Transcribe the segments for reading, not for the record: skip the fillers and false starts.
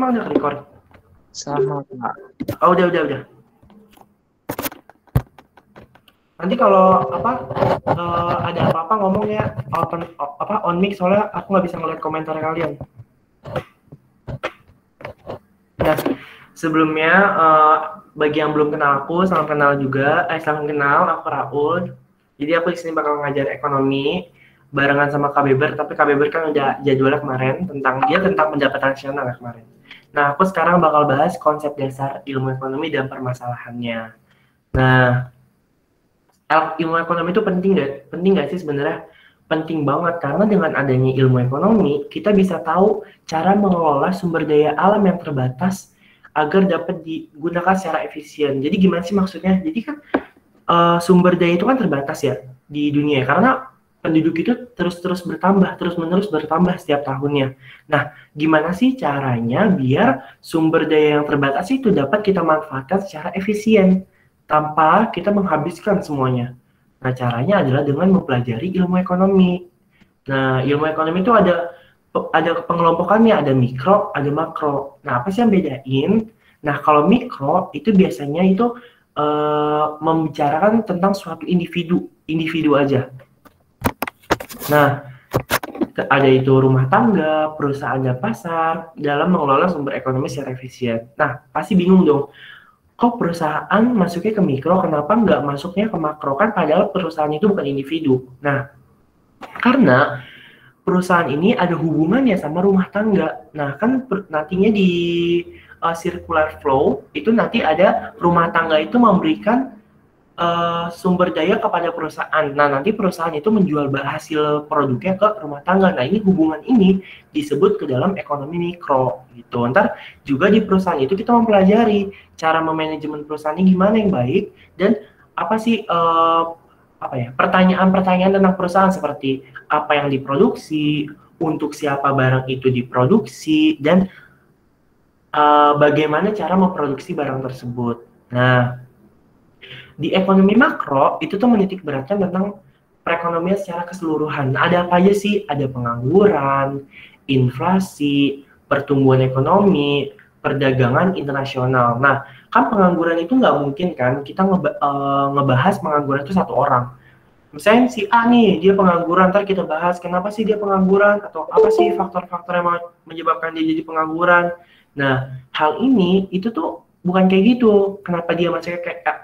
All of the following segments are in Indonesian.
emang udah record? Sama, Pak. Oh, udah. Nanti kalau ada apa-apa ngomong ya on mic, soalnya aku nggak bisa ngeliat komentar kalian. Nah, sebelumnya bagi yang belum kenal aku, salam kenal juga. Salam kenal, aku Raul. Jadi aku di sini bakal ngajar ekonomi barengan sama Kak Beber, tapi Kak Beber kan udah jadwalnya kemarin tentang pendapatan nasional ya kemarin. Nah, aku sekarang bakal bahas konsep dasar ilmu ekonomi dan permasalahannya. Nah, ilmu ekonomi itu penting nggak sih sebenarnya? Penting banget, karena dengan adanya ilmu ekonomi, kita bisa tahu cara mengelola sumber daya alam yang terbatas agar dapat digunakan secara efisien. Jadi gimana sih maksudnya? Jadi kan sumber daya itu kan terbatas ya di dunia, karena penduduk itu terus-menerus bertambah setiap tahunnya. Nah, gimana sih caranya biar sumber daya yang terbatas itu dapat kita manfaatkan secara efisien tanpa kita menghabiskan semuanya? Nah, caranya adalah dengan mempelajari ilmu ekonomi. Nah, ilmu ekonomi itu ada pengelompokannya, ada mikro, ada makro. Nah, apa sih yang bedain? Nah, kalau mikro itu biasanya itu membicarakan tentang suatu individu aja. Nah, ada itu rumah tangga, perusahaan dan pasar dalam mengelola sumber ekonomi secara efisien. Nah, pasti bingung dong, kok perusahaan masuknya ke mikro, kenapa nggak masuknya ke makro? Kan padahal perusahaan itu bukan individu. Nah, karena perusahaan ini ada hubungannya sama rumah tangga. Nah, kan nantinya di circular flow itu nanti ada rumah tangga itu memberikan sumber daya kepada perusahaan. Nah, nanti perusahaan itu menjual hasil produknya ke rumah tangga. Nah, ini hubungan ini disebut ke dalam ekonomi mikro gitu. Ntar juga di perusahaan itu kita mempelajari cara memanajemen perusahaan ini gimana yang baik, dan apa sih pertanyaan-pertanyaan tentang perusahaan seperti apa yang diproduksi, untuk siapa barang itu diproduksi, dan bagaimana cara memproduksi barang tersebut. Nah, di ekonomi makro itu tuh menitik beratkan tentang perekonomian secara keseluruhan. Ada apa aja sih? Ada pengangguran, inflasi, pertumbuhan ekonomi, perdagangan internasional. Nah, kan pengangguran itu nggak mungkin kan kita ngebahas pengangguran itu satu orang. Misalnya si A nih, dia pengangguran, ntar kita bahas kenapa sih dia pengangguran, atau apa sih faktor-faktor yang menyebabkan dia jadi pengangguran. Nah, hal ini itu tuh bukan kayak gitu. Kenapa dia masuk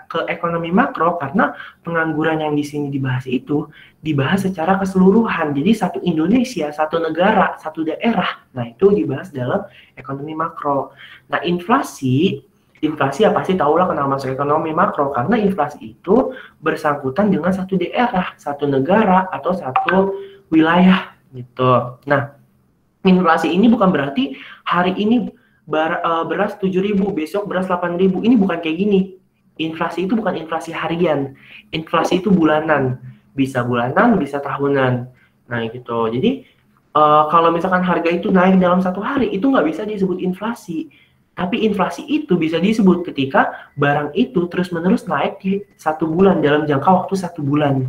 ke ekonomi makro? Karena pengangguran yang di sini dibahas itu dibahas secara keseluruhan. Jadi satu Indonesia, satu negara, satu daerah. Nah, itu dibahas dalam ekonomi makro. Nah, inflasi ya pasti tahulah kenapa masuk ekonomi makro, karena inflasi itu bersangkutan dengan satu daerah, satu negara, atau satu wilayah gitu. Nah, inflasi ini bukan berarti hari ini beras 7.000, besok beras 8.000. Ini bukan kayak gini. Inflasi itu bukan inflasi harian. Inflasi itu bulanan. Bisa bulanan, bisa tahunan. Nah, gitu. Jadi, kalau misalkan harga itu naik dalam satu hari, itu nggak bisa disebut inflasi. Tapi inflasi itu bisa disebut ketika barang itu terus-menerus naik di satu bulan, dalam jangka waktu 1 bulan.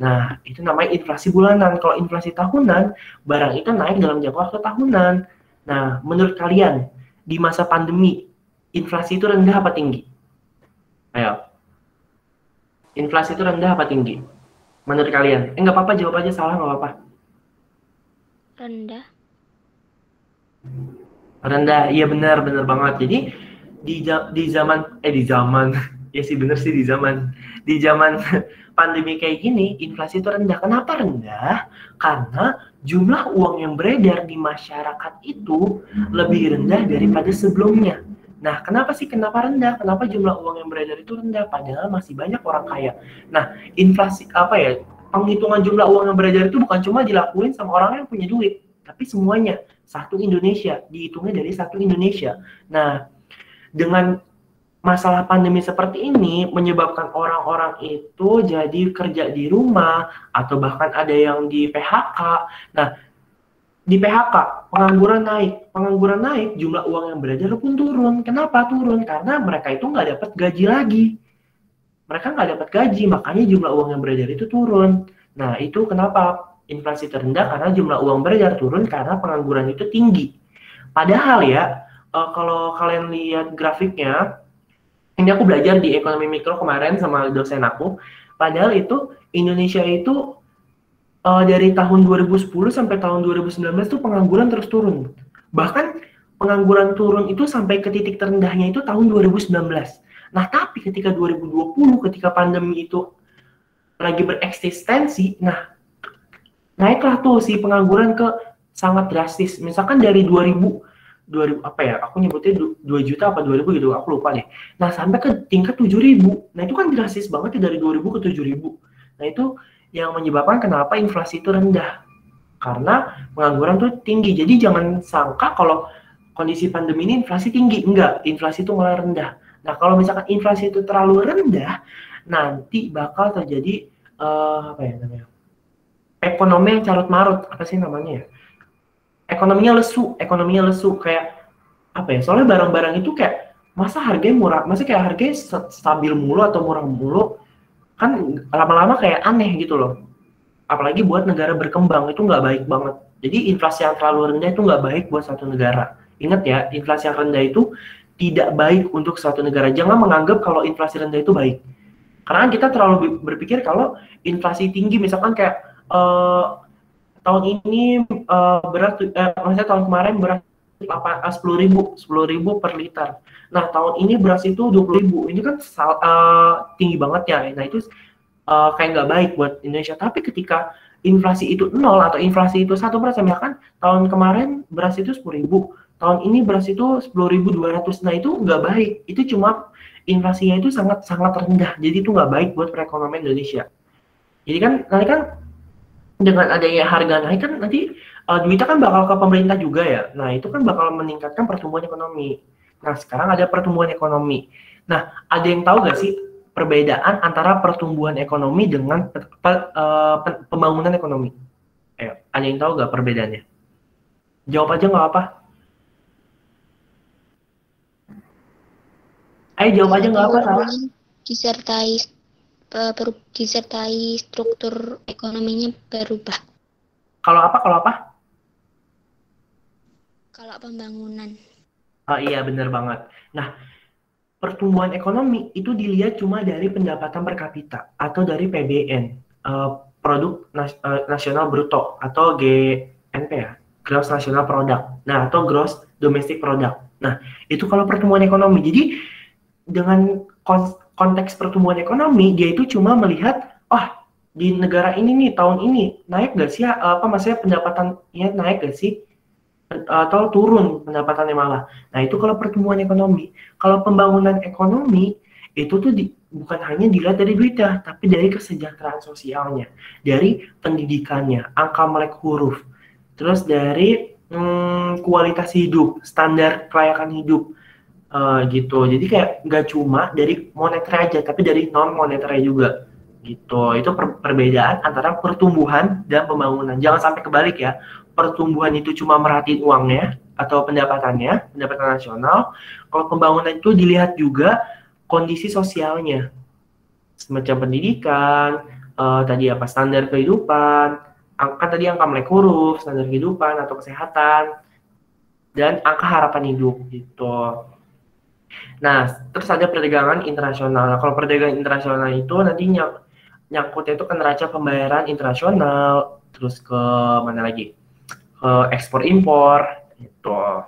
Nah, itu namanya inflasi bulanan. Kalau inflasi tahunan, barang itu naik dalam jangka waktu tahunan. Nah, menurut kalian, di masa pandemi, inflasi itu rendah apa tinggi? Ayo. Inflasi itu rendah apa tinggi? Menurut kalian? Nggak apa-apa, jawab aja, salah nggak apa-apa. Rendah. Rendah, iya benar banget. Jadi di zaman ya sih bener sih, di zaman pandemi kayak gini, inflasi itu rendah. Kenapa rendah? Karena jumlah uang yang beredar di masyarakat itu lebih rendah daripada sebelumnya. Nah, kenapa rendah? Kenapa jumlah uang yang beredar itu rendah? Padahal masih banyak orang kaya. Nah, inflasi penghitungan jumlah uang yang beredar itu bukan cuma dilakuin sama orang yang punya duit, tapi semuanya, satu Indonesia, dihitungnya dari satu Indonesia. Nah, dengan masalah pandemi seperti ini menyebabkan orang-orang itu jadi kerja di rumah, atau bahkan ada yang di PHK. Nah, di PHK, pengangguran naik, jumlah uang yang beredar pun turun. Kenapa turun? Karena mereka itu nggak dapat gaji lagi. Mereka nggak dapat gaji, makanya jumlah uang yang beredar itu turun. Nah, itu kenapa inflasi terendah, karena jumlah uang beredar turun karena pengangguran itu tinggi. Padahal ya, kalau kalian lihat grafiknya, ini aku belajar di ekonomi mikro kemarin sama dosen aku. Padahal itu Indonesia itu dari tahun 2010 sampai tahun 2019 tuh pengangguran terus turun. Bahkan pengangguran turun itu sampai ke titik terendahnya itu tahun 2019. Nah, tapi ketika 2020, ketika pandemi itu lagi bereksistensi, nah naiklah tuh si pengangguran ke sangat drastis. Misalkan dari 2000 apa ya, aku nyebutnya 2 juta apa 2000 gitu, aku lupa deh. Nah, sampai ke tingkat 7000. Nah, itu kan drastis banget ya dari 2000 ke 7000. Nah, itu yang menyebabkan kenapa inflasi itu rendah. Karena pengangguran tuh tinggi. Jadi jangan sangka kalau kondisi pandemi ini inflasi tinggi. Enggak, inflasi itu malah rendah. Nah, kalau misalkan inflasi itu terlalu rendah, nanti bakal terjadi apa ya namanya? Ekonomi yang carut marut, apa sih namanya ya? Ekonominya lesu kayak apa ya? Soalnya barang-barang itu kayak masa harganya murah, masa kayak harganya stabil mulu atau murah mulu, kan lama-lama kayak aneh gitu loh. Apalagi buat negara berkembang itu nggak baik banget. Jadi inflasi yang terlalu rendah itu nggak baik buat satu negara. Ingat ya, inflasi yang rendah itu tidak baik untuk suatu negara. Jangan menganggap kalau inflasi rendah itu baik. Karena kita terlalu berpikir kalau inflasi tinggi, misalkan kayak tahun ini beras, maksudnya tahun kemarin beras 10.000 per liter. Nah, tahun ini beras itu 20.000. Ini kan tinggi banget ya. Nah, itu kayak nggak baik buat Indonesia. Tapi ketika inflasi itu 0 atau inflasi itu 1%, misalkan tahun kemarin beras itu 10.000, tahun ini beras itu 10.200. Nah, itu nggak baik. Itu cuma inflasinya itu sangat rendah. Jadi itu nggak baik buat perekonomian Indonesia. Jadi kan nanti kan dengan adanya harga naik kan nanti duitnya kan bakal ke pemerintah juga ya. Nah, itu kan bakal meningkatkan pertumbuhan ekonomi. Nah, sekarang ada pertumbuhan ekonomi. Nah, ada yang tahu nggak sih perbedaan antara pertumbuhan ekonomi dengan pembangunan ekonomi? Ada yang tahu nggak perbedaannya? Jawab aja nggak apa. Jawab aja nggak apa, salah. Disertai struktur ekonominya berubah. Kalau apa? Kalau pembangunan. Oh iya, benar banget. Nah, pertumbuhan ekonomi itu dilihat cuma dari pendapatan per kapita atau dari PBN, produk nasional bruto atau GNP ya, gross national product. Nah, atau gross domestic product. Nah, itu kalau pertumbuhan ekonomi. Jadi dengan konteks pertumbuhan ekonomi, dia itu cuma melihat, di negara ini nih tahun ini naik gak sih, maksudnya pendapatannya naik gak sih, atau turun pendapatannya malah. Nah, itu kalau pertumbuhan ekonomi. Kalau pembangunan ekonomi, itu tuh bukan hanya dilihat dari duitnya, tapi dari kesejahteraan sosialnya, dari pendidikannya, angka melek huruf, terus dari kualitas hidup, standar kelayakan hidup, gitu. Jadi kayak nggak cuma dari moneter aja, tapi dari non moneter juga, gitu. Itu perbedaan antara pertumbuhan dan pembangunan. Jangan sampai kebalik ya. Pertumbuhan itu cuma merhatiin uangnya atau pendapatan nasional. Kalau pembangunan itu dilihat juga kondisi sosialnya, semacam pendidikan, tadi apa, standar kehidupan, tadi angka melek huruf, standar kehidupan atau kesehatan, dan angka harapan hidup, gitu. Nah, terus ada perdagangan internasional. Nah, kalau perdagangan internasional itu nanti nyangkutnya itu ke neraca pembayaran internasional, terus ke mana lagi? Ekspor impor, gitu.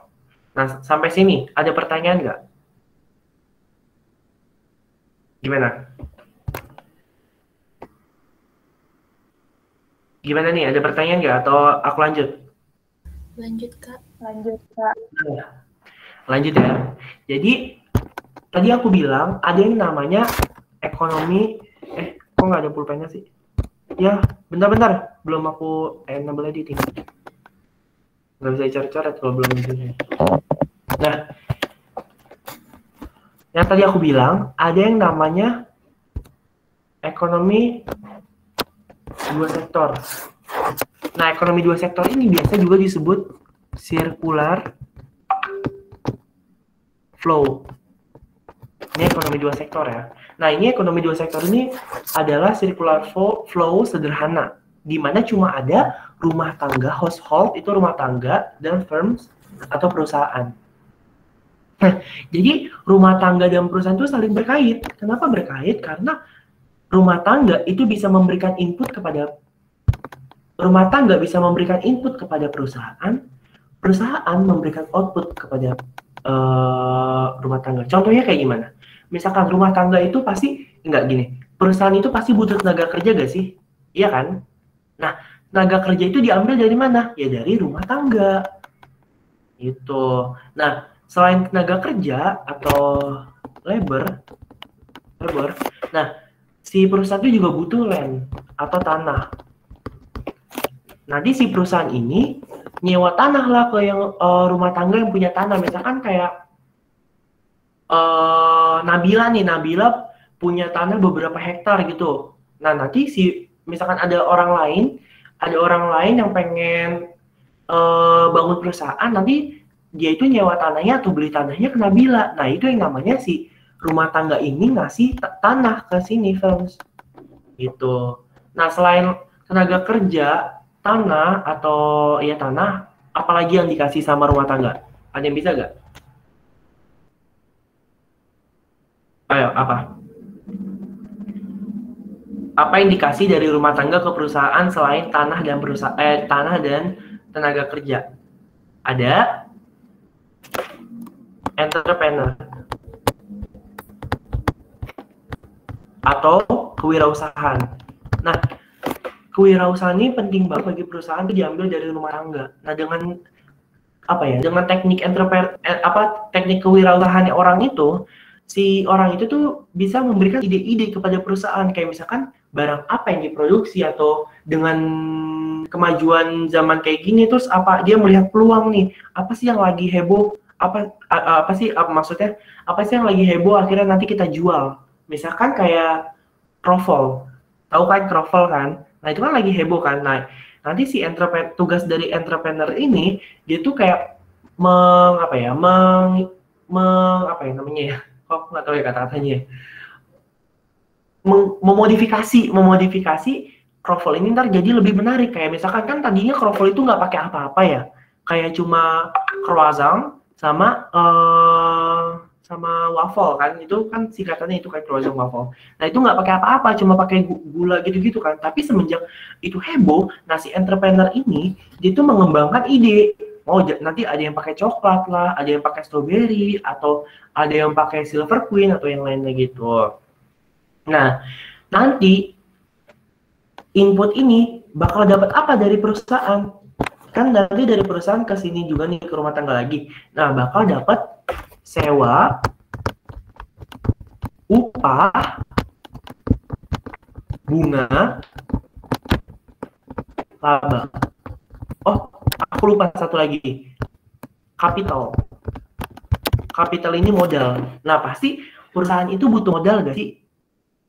Nah, sampai sini ada pertanyaan nggak? Gimana? Gimana nih? Ada pertanyaan nggak? Atau aku lanjut? Lanjut, Kak. Lanjut ya. Jadi tadi aku bilang ada yang namanya ekonomi. Kok nggak ada pulpennya sih? Ya, bentar. Belum aku enable editing. Nggak bisa coret-coret kalau belum editing. Nah, yang tadi aku bilang ada yang namanya ekonomi dua sektor. Nah, ekonomi dua sektor ini biasa juga disebut circular flow. Ini ekonomi dua sektor ya. Nah, ini ekonomi dua sektor ini adalah circular flow sederhana, di mana cuma ada rumah tangga, household itu rumah tangga, dan firms atau perusahaan. Jadi rumah tangga dan perusahaan itu saling berkait. Kenapa berkait? Karena rumah tangga itu bisa memberikan input kepada perusahaan, perusahaan memberikan output kepada rumah tangga. Contohnya kayak gimana? Misalkan rumah tangga itu pasti enggak gini. Perusahaan itu pasti butuh tenaga kerja gak sih? Iya kan? Nah, tenaga kerja itu diambil dari mana? Ya dari rumah tangga. Itu. Nah, selain tenaga kerja atau labor. Nah, si perusahaan itu juga butuh land atau tanah. Nanti si perusahaan ini nyewa tanah lah ke yang rumah tangga yang punya tanah. Misalkan kayak Nabila punya tanah beberapa hektar gitu. Nah, nanti misalkan ada orang lain yang pengen bangun perusahaan, nanti dia itu nyewa tanahnya atau beli tanahnya ke Nabila. Nah, itu yang namanya si rumah tangga ini ngasih tanah ke sini, friends. Gitu. Nah, selain tenaga kerja, tanah, apalagi yang dikasih sama rumah tangga? Ada yang bisa nggak? Ayo, apa? Apa yang dikasih dari rumah tangga ke perusahaan selain tanah dan tenaga kerja? Ada entrepreneur atau kewirausahaan. Nah, kewirausahaan ini penting banget bagi perusahaan itu diambil dari rumah tangga. Nah, dengan teknik teknik kewirausahaan orang itu, si orang itu tuh bisa memberikan ide-ide kepada perusahaan, kayak misalkan barang apa yang diproduksi, atau dengan kemajuan zaman kayak gini terus dia melihat peluang nih, apa sih yang lagi heboh, apa sih yang lagi heboh akhirnya nanti kita jual. Misalkan kayak kroffel, tahu kan kroffel kan? Nah, itu kan lagi heboh kan. Nah, nanti si tugas dari entrepreneur ini, dia tuh kayak nggak tahu ya kata-katanya. Memodifikasi kroffel ini ntar jadi lebih menarik. Kayak misalkan kan tadinya kroffel itu nggak pakai apa-apa ya, kayak cuma croissant sama waffle kan, itu kan singkatannya itu kayak croissant waffle. Nah, itu nggak pakai apa-apa, cuma pakai gula gitu-gitu kan. Tapi semenjak itu heboh, nah si entrepreneur ini dia tuh mengembangkan ide. Oh, nanti ada yang pakai coklat lah, ada yang pakai strawberry, atau ada yang pakai silver queen atau yang lainnya gitu. Nah, nanti input ini bakal dapat apa dari perusahaan? Kan nanti dari perusahaan ke sini juga nih, ke rumah tangga lagi. Nah, bakal dapat sewa, upah, bunga, laba. Oh, aku lupa satu lagi. Kapital. Kapital ini modal. Nah, pasti perusahaan itu butuh modal gak sih?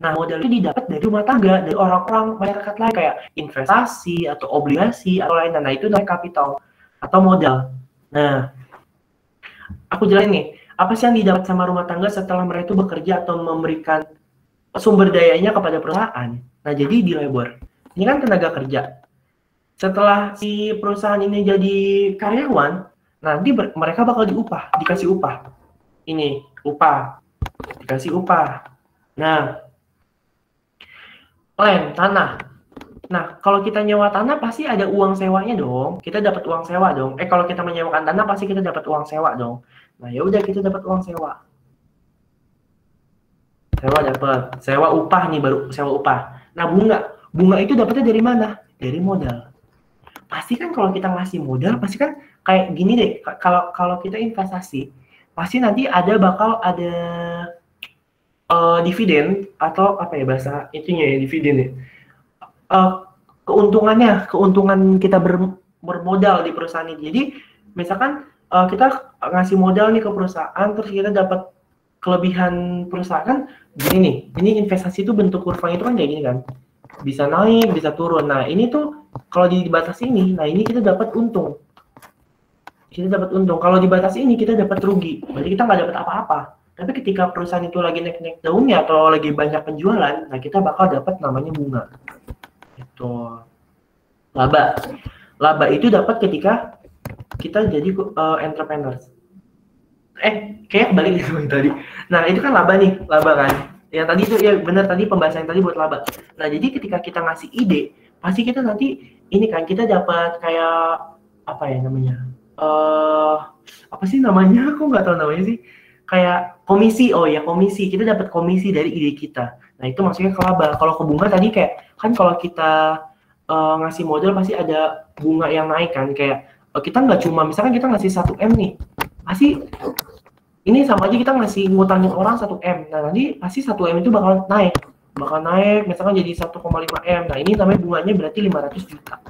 Nah, modal itu didapat dari rumah tangga, dari orang-orang masyarakat lain, kayak investasi atau obligasi atau lainnya. Nah, itu namanya kapital atau modal. Nah, aku jelasin nih, apa sih yang didapat sama rumah tangga setelah mereka itu bekerja atau memberikan sumber dayanya kepada perusahaan. Nah, jadi di labor, ini kan tenaga kerja. Setelah si perusahaan ini jadi karyawan, nanti mereka bakal dikasih upah. Ini, upah. Dikasih upah. Nah, land, tanah. Nah, kalau kita nyewa tanah pasti ada uang sewanya dong. Kita dapat uang sewa dong. Kalau kita menyewakan tanah pasti kita dapat uang sewa dong. Nah, ya udah kita dapat uang sewa. Sewa upah nih, baru sewa upah. Nah, bunga itu dapatnya dari mana? Dari modal. Pasti kan kalau kita ngasih modal, pasti kan kayak gini deh. Kalau kita investasi, pasti nanti bakal ada dividen, atau apa ya bahasa itunya ya, dividen ya. Keuntungan kita bermodal di perusahaan ini. Jadi misalkan kita ngasih modal nih ke perusahaan, terus kita dapat kelebihan perusahaan, gini nih. Ini investasi itu bentuk kurvanya itu kan kayak gini kan, bisa naik, bisa turun. Nah, ini tuh kalau di batas ini, nah ini kita dapat untung. Kalau di batas ini kita dapat rugi, berarti kita nggak dapat apa-apa. Tapi ketika perusahaan itu lagi naik-naik daunnya atau lagi banyak penjualan, nah kita bakal dapat namanya bunga. Itu laba itu dapat ketika kita jadi entrepreneur. Kayak balik dari tadi. Nah, itu kan laba nih, laba kan. Yang tadi itu ya benar tadi pembahasan tadi buat laba. Nah, jadi ketika kita ngasih ide, pasti kita nanti ini kan kita dapat kayak apa ya namanya? Apa sih namanya? Aku nggak tahu namanya sih. Kayak komisi, oh ya komisi. Kita dapat komisi dari ide kita. Nah, itu maksudnya ke laba. Kalau ke bunga tadi kayak kan kalau kita ngasih modal pasti ada bunga yang naik kan, kayak kita nggak cuma misalkan kita ngasih 1M nih, pasti ini sama aja kita ngasih ngutangin orang 1M. Nah, nanti pasti 1M itu bakal naik misalkan jadi 1,5M. Nah, ini namanya bunganya berarti 500 juta.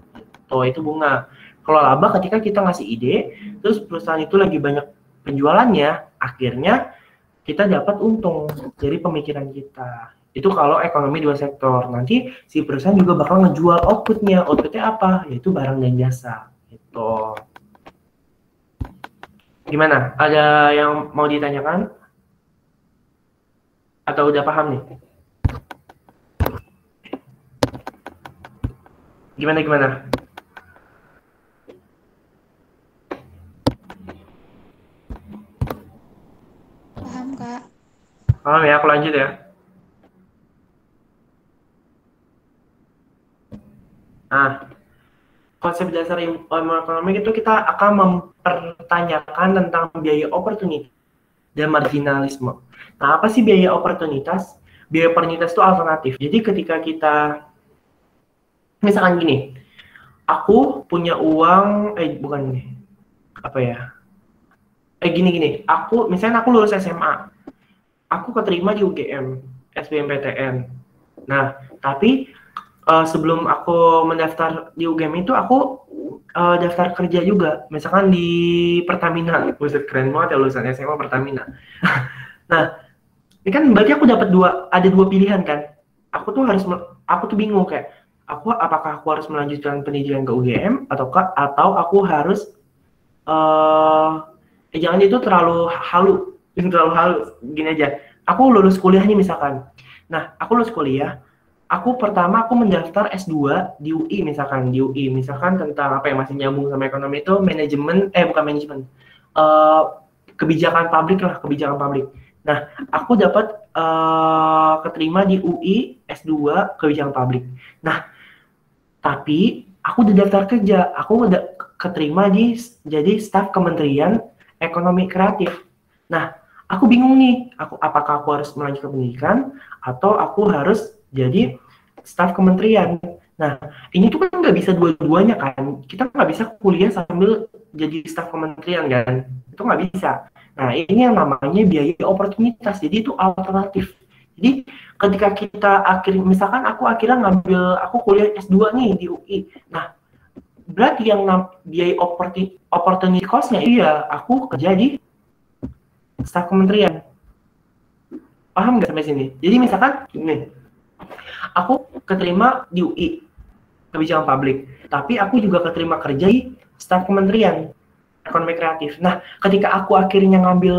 Tuh, itu bunga. Kalau laba ketika kita ngasih ide, terus perusahaan itu lagi banyak penjualannya, akhirnya kita dapat untung dari pemikiran kita. Itu kalau ekonomi dua sektor. Nanti si perusahaan juga bakal ngejual outputnya. Outputnya apa? Yaitu barang dan jasa. Gitu. Gimana? Ada yang mau ditanyakan? Atau udah paham nih? Gimana? Paham, Kak. Paham ya? Aku lanjut ya. Nah, konsep dasar ilmu ekonomi itu kita akan mempertanyakan tentang biaya opportunity dan marginalisme. Nah, apa sih biaya oportunitas? Biaya oportunitas itu alternatif. Jadi ketika kita, misalkan gini, aku punya uang, misalnya aku lulus SMA, aku keterima di UGM, SBMPTN. Nah, tapi sebelum aku mendaftar di UGM itu aku daftar kerja juga, misalkan di Pertamina. Buset, keren banget ya lulusan SMA Pertamina. Nah, ini kan berarti aku dapat ada dua pilihan kan. Aku tuh bingung kayak apakah aku harus melanjutkan pendidikan ke UGM atau aku harus jangan itu terlalu halu gini aja. Aku lulus kuliah nih misalkan. Nah, aku lulus kuliah. Aku mendaftar S2 di UI misalkan tentang apa yang masih nyambung sama ekonomi itu kebijakan publik. Nah, aku dapat keterima di UI S2 kebijakan publik. Nah, tapi aku udah daftar kerja, aku udah keterima jadi staf Kementerian Ekonomi Kreatif. Nah, aku bingung nih, apakah aku harus melanjutkan pendidikan atau aku harus jadi staf kementerian. Nah, ini tuh kan nggak bisa dua-duanya kan. Kita nggak bisa kuliah sambil jadi staf kementerian kan. Itu nggak bisa. Nah, ini yang namanya biaya oportunitas. Jadi itu alternatif. Jadi ketika kita misalkan aku kuliah S2 nih di UI. Nah, berarti yang biaya opportunity cost-nya aku kerja di staf kementerian. Paham nggak sampai sini? Jadi misalkan gini, aku keterima di UI kebijakan publik, tapi aku juga keterima kerja di staf kementerian ekonomi kreatif. Nah, ketika aku akhirnya ngambil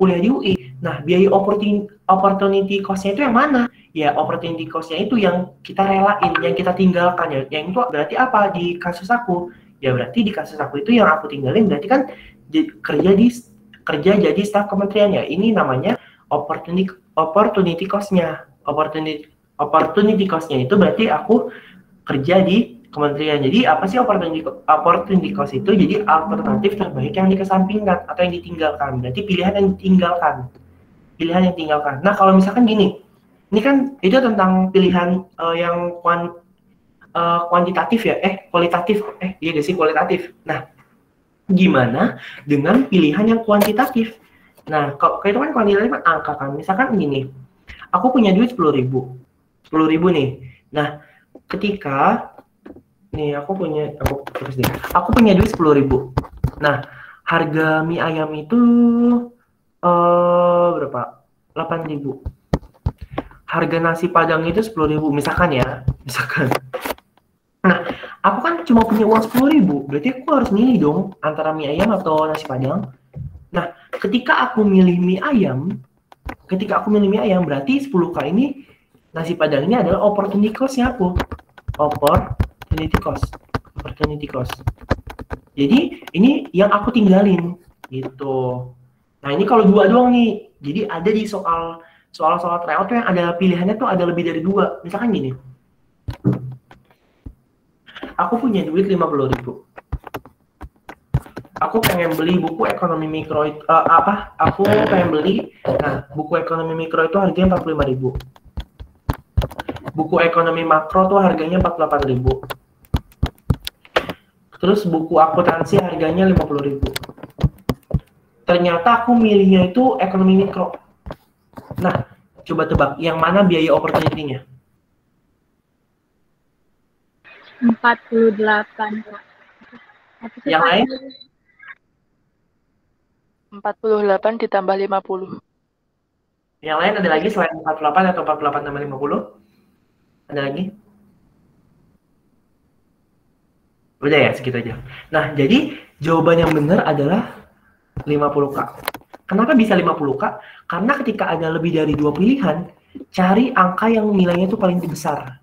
kuliah di UI, nah biaya opportunity cost-nya itu yang mana? Ya, opportunity cost-nya itu yang kita relain, yang kita tinggalkan ya. Yang itu berarti apa di kasus aku? Ya berarti di kasus aku itu yang aku tinggalin berarti kan kerja jadi staf kementerian ya. Ini namanya opportunity cost-nya. Opportunity cost-nya itu berarti aku kerja di kementerian. Jadi apa sih opportunity cost itu? Jadi alternatif terbaik yang dikesampingkan atau yang ditinggalkan. Berarti pilihan yang ditinggalkan. Nah, kalau misalkan gini, ini kan itu tentang pilihan yang kuantitatif ya, kualitatif. Iya gak sih kualitatif. Nah, gimana dengan pilihan yang kuantitatif? Nah, kalau itu kan kuantitatif kan angka kan. Misalkan gini, aku punya duit 10.000 nih. Nah, ketika nih aku punya duit 10.000. Nah, harga mie ayam itu berapa? 8.000. Harga nasi padang itu 10.000 misalkan. Nah, aku kan cuma punya uang 10.000, berarti aku harus milih dong antara mie ayam atau nasi padang. Nah, ketika aku milih mie ayam, berarti 10K ini nasi padang ini adalah opportunity cost-nya aku. Opportunity cost. Jadi, ini yang aku tinggalin gitu. Nah ini kalau dua doang nih, jadi ada di soal tryout tuh yang ada pilihannya tuh ada lebih dari dua. Misalkan gini, aku punya duit 50.000. Aku pengen beli buku ekonomi mikro itu Aku pengen beli. Nah, buku ekonomi mikro itu harganya 45.000. Buku ekonomi makro tuh harganya 48.000. Terus buku akuntansi harganya 50.000. Ternyata aku milihnya itu ekonomi mikro. Nah, coba tebak yang mana biaya opportunity-nya? 48, Kak. Yang lain? 48 ditambah 50. Yang lain ada lagi selain 48 atau 48 tambah 50? Ada lagi? Udah ya, segitu aja. Nah, jadi jawaban yang benar adalah 50K. Kenapa bisa 50K? Karena ketika ada lebih dari 2 pilihan, cari angka yang nilainya itu paling besar.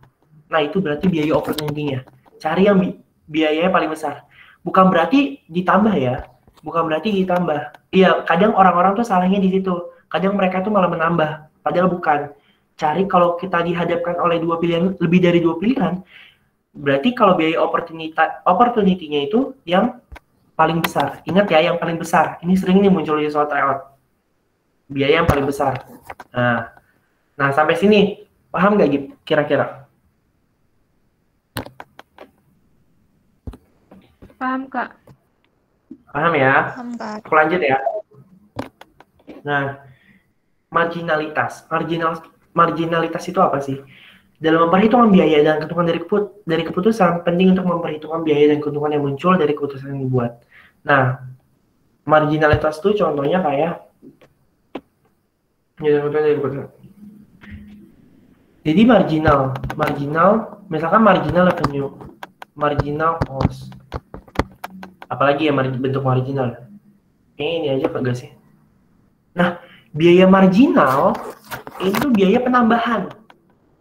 Nah, itu berarti biaya opportunity-nya. Cari yang biayanya paling besar. Bukan berarti ditambah ya. Bukan berarti ditambah. Iya, kadang orang-orang tuh salahnya di situ. Kadang mereka tuh malah menambah. Padahal bukan. Cari kalau kita dihadapkan oleh dua pilihan, lebih dari 2 pilihan, berarti kalau biaya opportunity-nya itu yang paling besar. Ingat ya, yang paling besar. Ini sering nih muncul di soal tryout. Biaya yang paling besar. Nah sampai sini paham nggak Gip? Kira-kira? Paham, Kak. Paham ya? Paham, Kak. Aku lanjut ya. Nah, marginalitas itu apa sih? Dalam memperhitungkan biaya dan keuntungan dari keputusan, penting untuk memperhitungkan biaya dan keuntungan yang muncul dari keputusan yang dibuat. Nah, marginalitas itu contohnya kayak jadi marginal, misalkan marginal revenue, marginal cost. Apalagi ya bentuk marginal? Kayaknya ini aja enggak sih? Nah, biaya marginal itu biaya penambahan.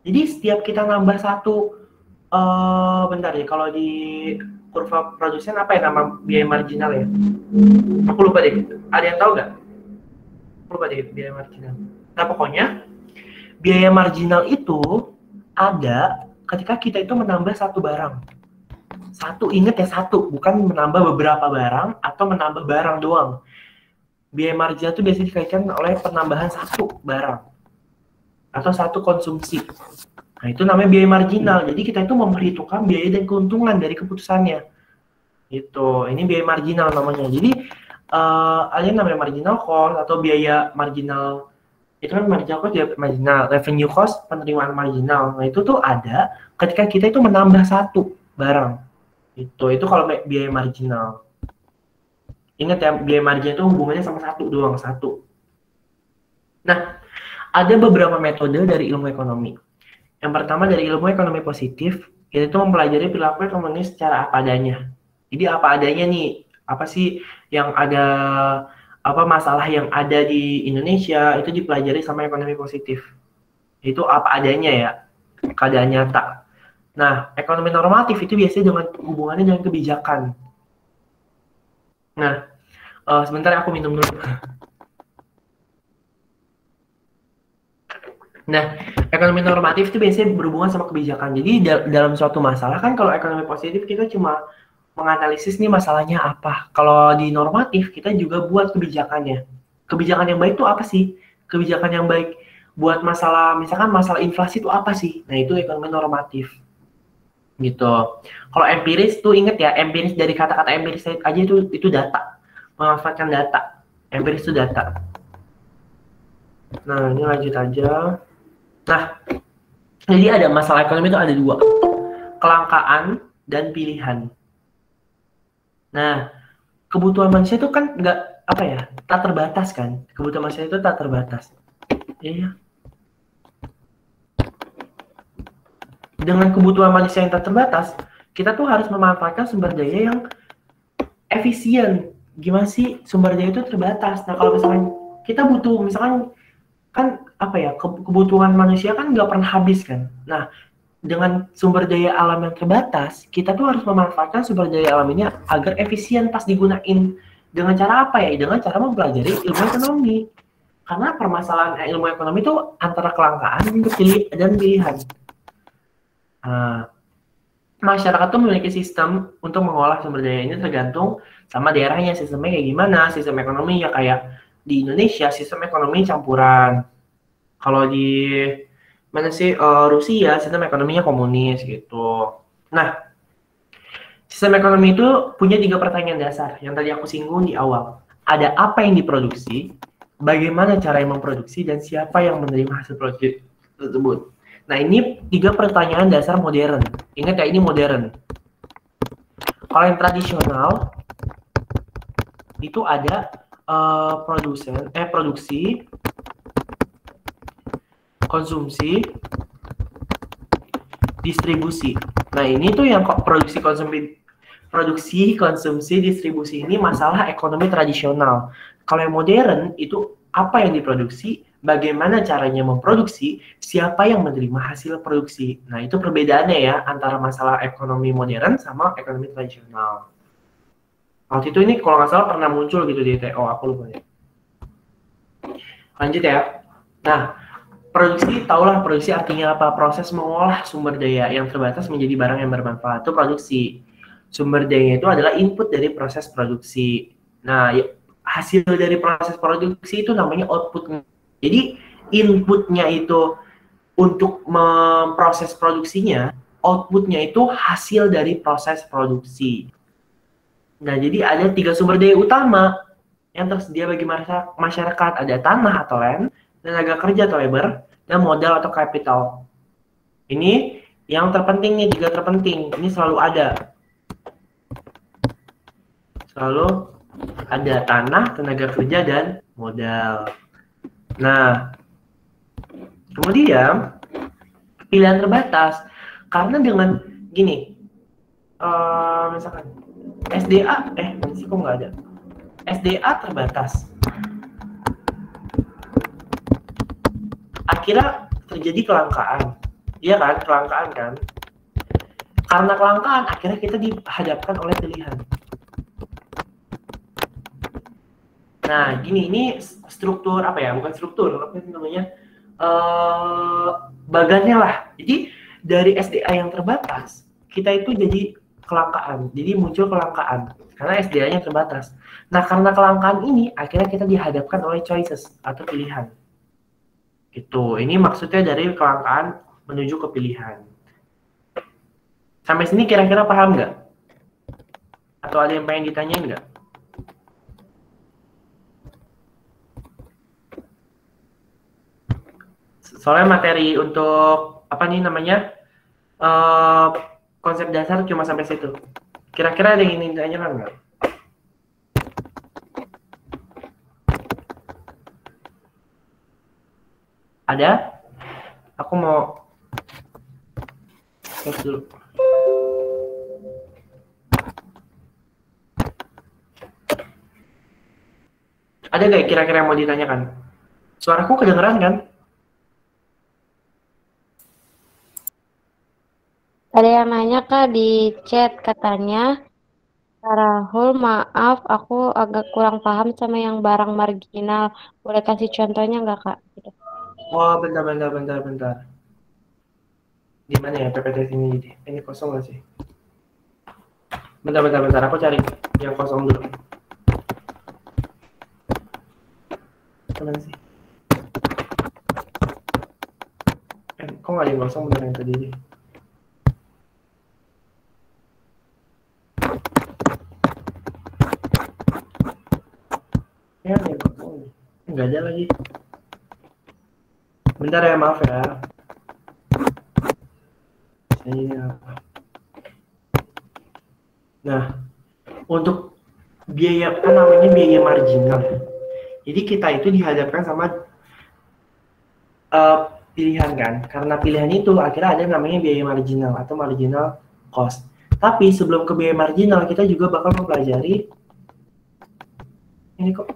Jadi setiap kita nambah satu, bentar ya, kalau di kurva produsen apa ya nama biaya marginal ya? Aku lupa deh. Ada yang tahu nggak? Aku lupa deh biaya marginal. Nah pokoknya biaya marginal itu ada ketika kita itu menambah satu barang. Satu, ingat ya satu, bukan menambah beberapa barang atau menambah barang doang. Biaya marginal itu biasanya dikaitkan oleh penambahan satu barang atau satu konsumsi. Nah, itu namanya biaya marginal. Jadi kita itu memperhitungkan biaya dan keuntungan dari keputusannya. Gitu. Ini biaya marginal namanya. Jadi ada yang namanya marginal cost atau biaya marginal. Itu kan marginal cost biaya marginal, revenue cost penerimaan marginal. Nah, itu tuh ada ketika kita itu menambah satu barang. Itu kalau biaya marginal. Ingat ya, biaya marginal itu hubungannya sama satu doang, satu. Nah, ada beberapa metode dari ilmu ekonomi. Yang pertama dari ilmu ekonomi positif, kita itu mempelajari perilaku ekonomi secara apa adanya. Jadi apa adanya nih, apa sih yang ada, apa masalah yang ada di Indonesia itu dipelajari sama ekonomi positif. Itu apa adanya ya, keadaan nyata. Nah, ekonomi normatif itu biasanya dengan hubungannya dengan kebijakan. Nah, sebentar aku minum dulu. Nah, ekonomi normatif itu biasanya berhubungan sama kebijakan. Jadi dalam suatu masalah kan kalau ekonomi positif kita cuma menganalisis nih masalahnya apa. Kalau di normatif kita juga buat kebijakannya. Kebijakan yang baik itu apa sih? Kebijakan yang baik buat masalah, misalkan masalah inflasi itu apa sih? Nah, itu ekonomi normatif. Gitu. Kalau empiris tuh inget ya, empiris dari kata-kata empiris aja itu data. Memanfaatkan data. Empiris itu data. Nah, ini lanjut aja. Nah, jadi ada masalah ekonomi itu ada dua, kelangkaan dan pilihan. Nah, kebutuhan manusia itu kan nggak apa ya, tak terbatas kan? Kebutuhan manusia itu tak terbatas. Iya. Dengan kebutuhan manusia yang tak terbatas, kita tuh harus memanfaatkan sumber daya yang efisien. Gimana sih sumber daya itu terbatas? Nah, kalau misalkan kita butuh, misalkan kan apa ya, kebutuhan manusia kan nggak pernah habis kan. Nah, dengan sumber daya alam yang terbatas, kita tuh harus memanfaatkan sumber daya alam ini agar efisien pas digunain. Dengan cara apa ya? Dengan cara mempelajari ilmu ekonomi. Karena permasalahan ilmu ekonomi itu antara kelangkaan dan pilihan. Nah, masyarakat tuh memiliki sistem untuk mengolah sumber daya ini tergantung sama daerahnya, sistemnya kayak gimana. Sistem ekonomi ya kayak di Indonesia sistem ekonomi campuran. Kalau di mana sih Rusia sistem ekonominya komunis gitu. Nah, sistem ekonomi itu punya 3 pertanyaan dasar yang tadi aku singgung di awal. Ada apa yang diproduksi, bagaimana cara yang memproduksi, dan siapa yang menerima hasil produksi tersebut. Nah, ini 3 pertanyaan dasar modern. Ingat ya, ini modern. Kalau yang tradisional, itu ada produksi, konsumsi, distribusi. Nah, ini tuh yang produksi, konsumsi, distribusi ini masalah ekonomi tradisional. Kalau yang modern itu apa yang diproduksi, bagaimana caranya memproduksi, siapa yang menerima hasil produksi. Nah, itu perbedaannya ya antara masalah ekonomi modern sama ekonomi tradisional. Waktu itu ini kalau nggak salah pernah muncul gitu di TO, aku lupa ya. Lanjut ya. Nah, produksi, tahulah produksi artinya apa? Proses mengolah sumber daya yang terbatas menjadi barang yang bermanfaat. Itu produksi. Sumber daya itu adalah input dari proses produksi. Nah, hasil dari proses produksi itu namanya output. Jadi, inputnya itu untuk memproses produksinya, outputnya itu hasil dari proses produksi. Nah, jadi ada 3 sumber daya utama yang tersedia bagi masyarakat. Ada tanah atau land, tenaga kerja atau labor, dan modal atau capital. Ini yang terpenting nih, 3 terpenting. Ini selalu ada. Selalu ada tanah, tenaga kerja, dan modal. Nah, kemudian pilihan terbatas. Karena dengan gini, misalkan SDA, masih kok nggak ada. SDA terbatas. Akhirnya terjadi kelangkaan. Iya kan, kelangkaan kan. Karena kelangkaan, akhirnya kita dihadapkan oleh pilihan. Nah, gini, ini struktur apa ya? Bukan struktur, apa namanya? Bagannya lah. Jadi dari SDA yang terbatas, kita itu jadi kelangkaan. Jadi muncul kelangkaan karena SDA-nya terbatas. Nah, karena kelangkaan ini, akhirnya kita dihadapkan oleh choices atau pilihan. Gitu. Ini maksudnya dari kelangkaan menuju ke pilihan. Sampai sini kira-kira paham nggak? Atau ada yang pengen ditanyain nggak? Soalnya materi untuk apa nih namanya konsep dasar cuma sampai situ. Kira-kira ada yang ingin ditanyakan nggak? Ada? Aku mau close dulu. Ada nggak kira-kira yang mau ditanyakan? Suaraku kedengeran kan? Ada yang nanya Kak di chat, katanya, Kak Rahul, maaf aku agak kurang paham sama yang barang marginal. Boleh kasih contohnya nggak Kak? Gitu. Oh, bentar. Di mana ya PPT ini? Ini kosong nggak sih? Bentar. Aku cari yang kosong dulu. Mana sih? Kok nggak ada yang kosong bener yang tadi deh? Ya, yang kosong. Nggak ada lagi. Bentar ya, maaf ya. Ini apa? Nah, untuk biaya apa namanya biaya marginal. Jadi kita itu dihadapkan sama pilihan kan. Karena pilihan itu akhirnya ada namanya biaya marginal atau marginal cost. Tapi sebelum ke biaya marginal kita juga bakal mempelajari ini kok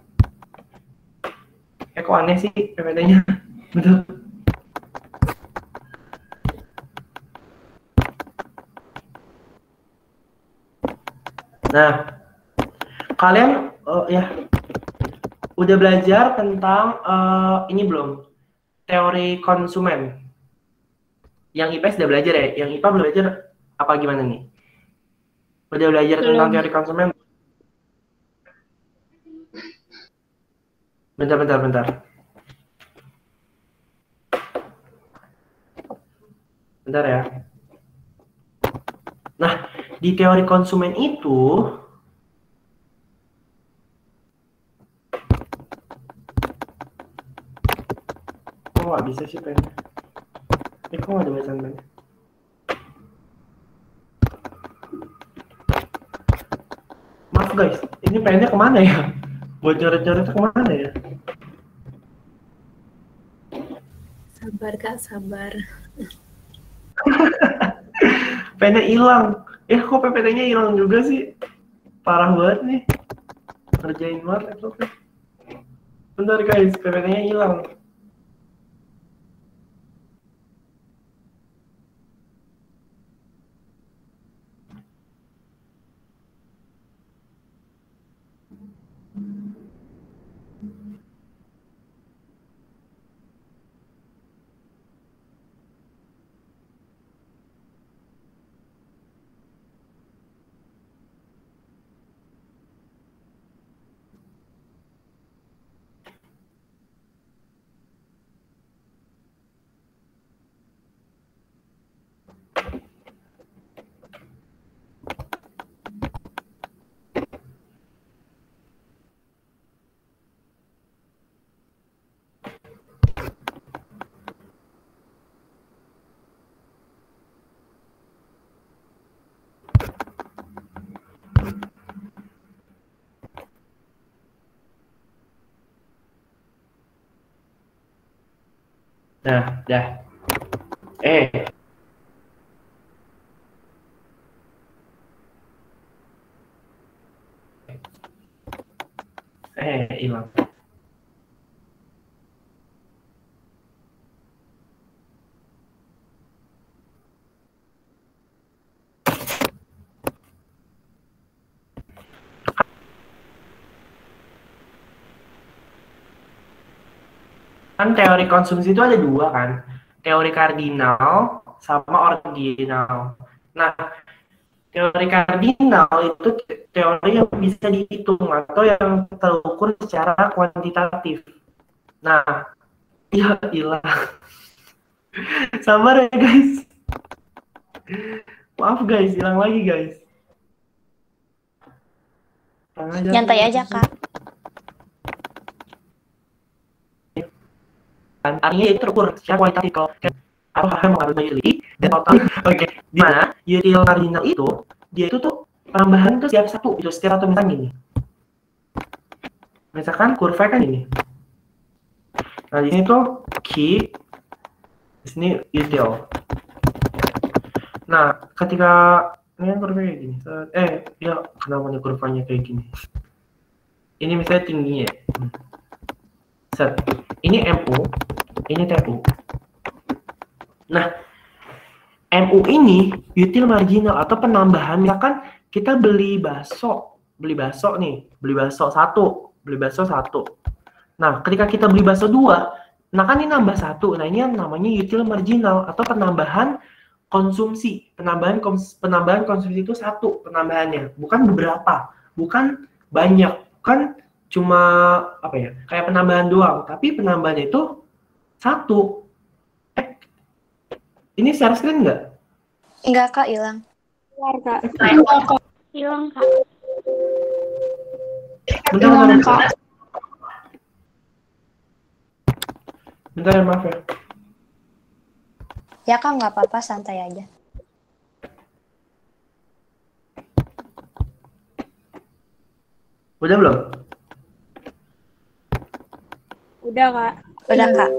aneh sih PPT-nya. Betul. Nah, kalian ya, udah belajar tentang ini belum? Teori konsumen. Yang IPS udah belajar ya? Yang IPA belum belajar apa gimana nih? Udah belajar tentang teori konsumen? Bentar. Bentar ya. Nah, di teori konsumen itu, kok nggak bisa sih pennya? Kok nggak ada bacaan pennya? Maaf guys, ini pennya kemana ya? Buat coret-coretnya kemana ya? Sabar Kak, sabar. Pennya hilang. Ya kok PPT-nya hilang juga sih? Parah banget nih. Ngerjain banget itu. Bentar guys, PPT-nya hilang. Nah, dah. Hilang. Kan teori konsumsi itu ada dua kan, teori kardinal sama ordinal. Nah, teori kardinal itu teori yang bisa dihitung atau yang terukur secara kuantitatif. Nah, ya hilang. Sabar ya guys. Maaf guys, hilang lagi guys. Nyantai aja, Kak. Artinya itu terukur secara kualitatif kalau atau hal yang mengaruhi utility dan total. Oke, di mana util kardinal itu dia itu tuh penambahan tuh setiap satu itu setiap atau misalnya gini. Misalkan kurva kan ini. Nah di sini tuh key, di sini util. Nah ketika ini kan kurva kayak gini. Ya kenapa nih kurvanya kayak gini? Ini misalnya tingginya. Set. Ini MU, ini TU. Nah, MU ini util marginal atau penambahan. Misalkan kita beli bakso satu. Nah, ketika kita beli bakso 2, nah kan ini nambah 1. Nah, ini yang namanya util marginal atau penambahan konsumsi. Penambahan konsumsi itu 1 penambahannya, bukan beberapa, bukan banyak, bukan cuma apa ya, kayak penambahan doang, tapi penambahannya itu 1. Ini share screen nggak? Enggak, Kak, hilang. Hilang, Kak. Bentar, bentar ya, maaf ya. Ya, Kak, nggak apa-apa, santai aja. Udah belum? Udah, Kak. Udah, Kak.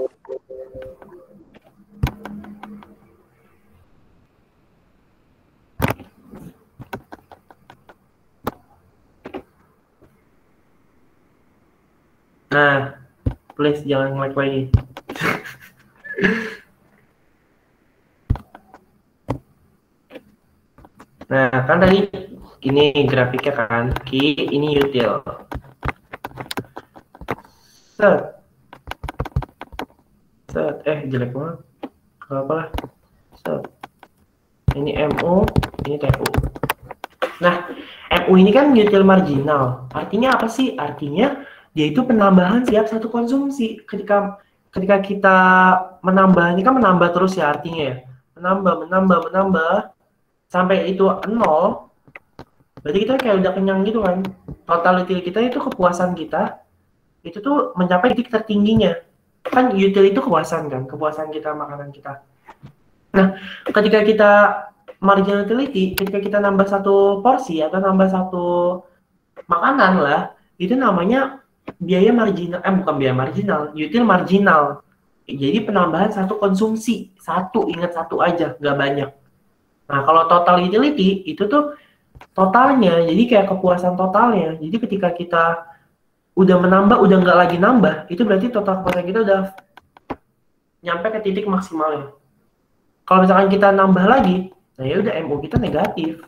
Nah, please jangan nge-like lagi. Nah, kan tadi ini grafiknya kan, key, ini util. Set. Set. Jelek banget. Gak apa lah. Set. Ini MU, ini TU. Nah, MU ini kan util marginal. Artinya apa sih? Artinya dia itu penambahan setiap satu konsumsi. Ketika kita menambah, ini kan menambah terus ya artinya ya. Menambah. Sampai itu 0. Berarti kita kayak udah kenyang gitu kan. Total util kita itu kepuasan kita itu tuh mencapai titik tertingginya. Kan util itu kepuasan kan, kepuasan kita, makanan kita. Nah, ketika kita marginal utility, ketika kita nambah satu porsi atau nambah satu makanan lah, itu namanya biaya marginal, bukan biaya marginal, util marginal. Jadi penambahan satu konsumsi, ingat satu aja, nggak banyak. Nah, kalau total utility, itu tuh totalnya, jadi kayak kepuasan totalnya. Jadi ketika kita udah menambah, udah nggak lagi nambah, itu berarti total kepuasan kita udah nyampe ke titik maksimalnya. Kalau misalkan kita nambah lagi, nah ya udah MU kita negatif.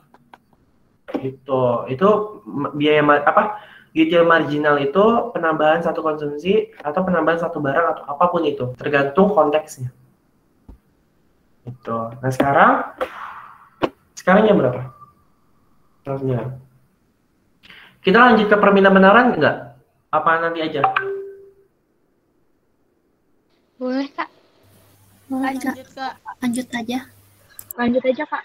Gitu. Itu biaya util marginal itu penambahan satu konsumsi atau penambahan satu barang atau apapun itu, tergantung konteksnya. Gitu. Nah sekarang jam berapa? Kita lanjut ke permintaan benaran nggak? Apa nanti aja? Boleh, Kak. Boleh, Kak. Lanjut, Kak. Lanjut aja. Lanjut aja, Kak.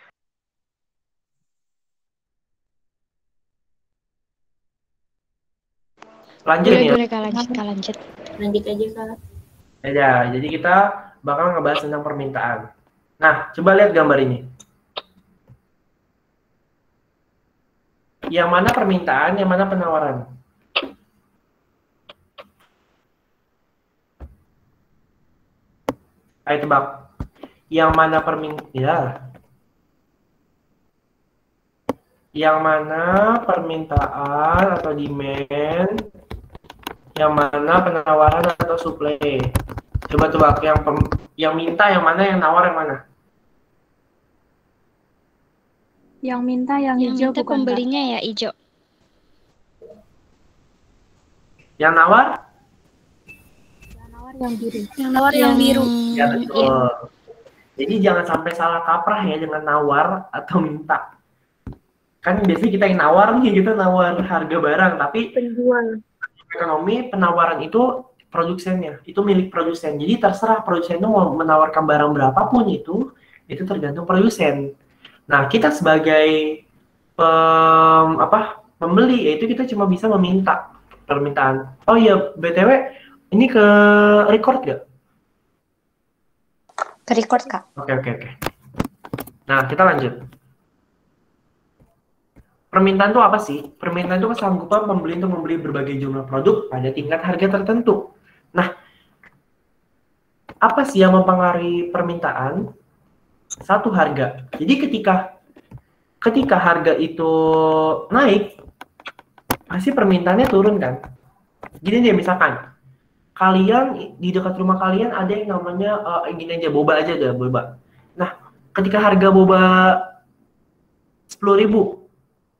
Lanjut Boleh, ya? boleh Kak, lanjut. Lanjut aja, Kak. Ya, jadi kita bakal ngebahas tentang permintaan. Nah, coba lihat gambar ini. Yang mana permintaan, yang mana penawaran? Ayo tebak. Yang mana Yang mana permintaan atau demand? Yang mana penawaran atau supply? Coba tebak, yang minta yang mana, yang nawar yang mana? Yang minta yang hijau Minta bukan, Kak. pembelinya ya hijau. Yang nawar? Yang nawar yang biru. Yang nawar yang biru. Ya betul. Jadi jangan sampai salah kaprah ya dengan nawar atau minta. Kan biasanya kita yang nawar nih, kita nawar harga barang, tapi Penjual. ekonomi penawaran itu produsennya, itu milik produsen. Jadi terserah produsen itu mau menawarkan barang berapapun itu tergantung produsen. Nah, kita sebagai pembeli, yaitu kita cuma bisa meminta permintaan. Oh iya, BTW, ini ke record gak? Ke record, Kak. Oke. Nah, kita lanjut. Permintaan itu apa sih? Permintaan itu kesanggupan pembeli untuk membeli berbagai jumlah produk pada tingkat harga tertentu. Nah, apa sih yang mempengaruhi permintaan? Satu, harga. Jadi ketika harga itu naik, pasti permintaannya turun kan? Gini deh, misalkan kalian di dekat rumah kalian ada yang namanya gini aja, boba aja deh, boba. Nah, ketika harga boba 10.000,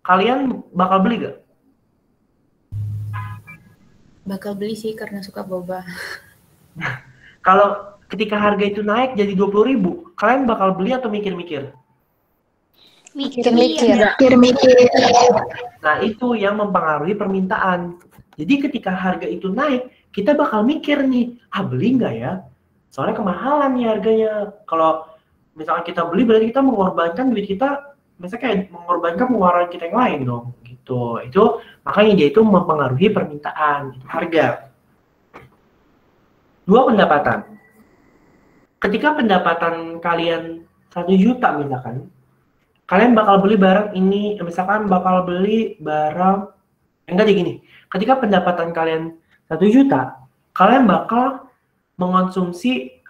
kalian bakal beli gak? Bakal beli sih karena suka boba. Kalau ketika harga itu naik jadi 20.000, kalian bakal beli atau mikir-mikir? Mikir-mikir. Nah, itu yang mempengaruhi permintaan. Jadi ketika harga itu naik, kita bakal mikir nih, beli nggak ya? Soalnya kemahalan nih harganya. Kalau misalkan kita beli, berarti kita mengorbankan duit kita, misalnya kayak mengorbankan pengeluaran kita yang lain dong. Gitu. Itu makanya dia itu mempengaruhi permintaan, itu harga. Dua, pendapatan. Ketika pendapatan kalian 1 juta misalkan, kalian bakal beli barang ini, misalkan bakal beli barang, enggak gini, ketika pendapatan kalian 1 juta, kalian bakal mengonsumsi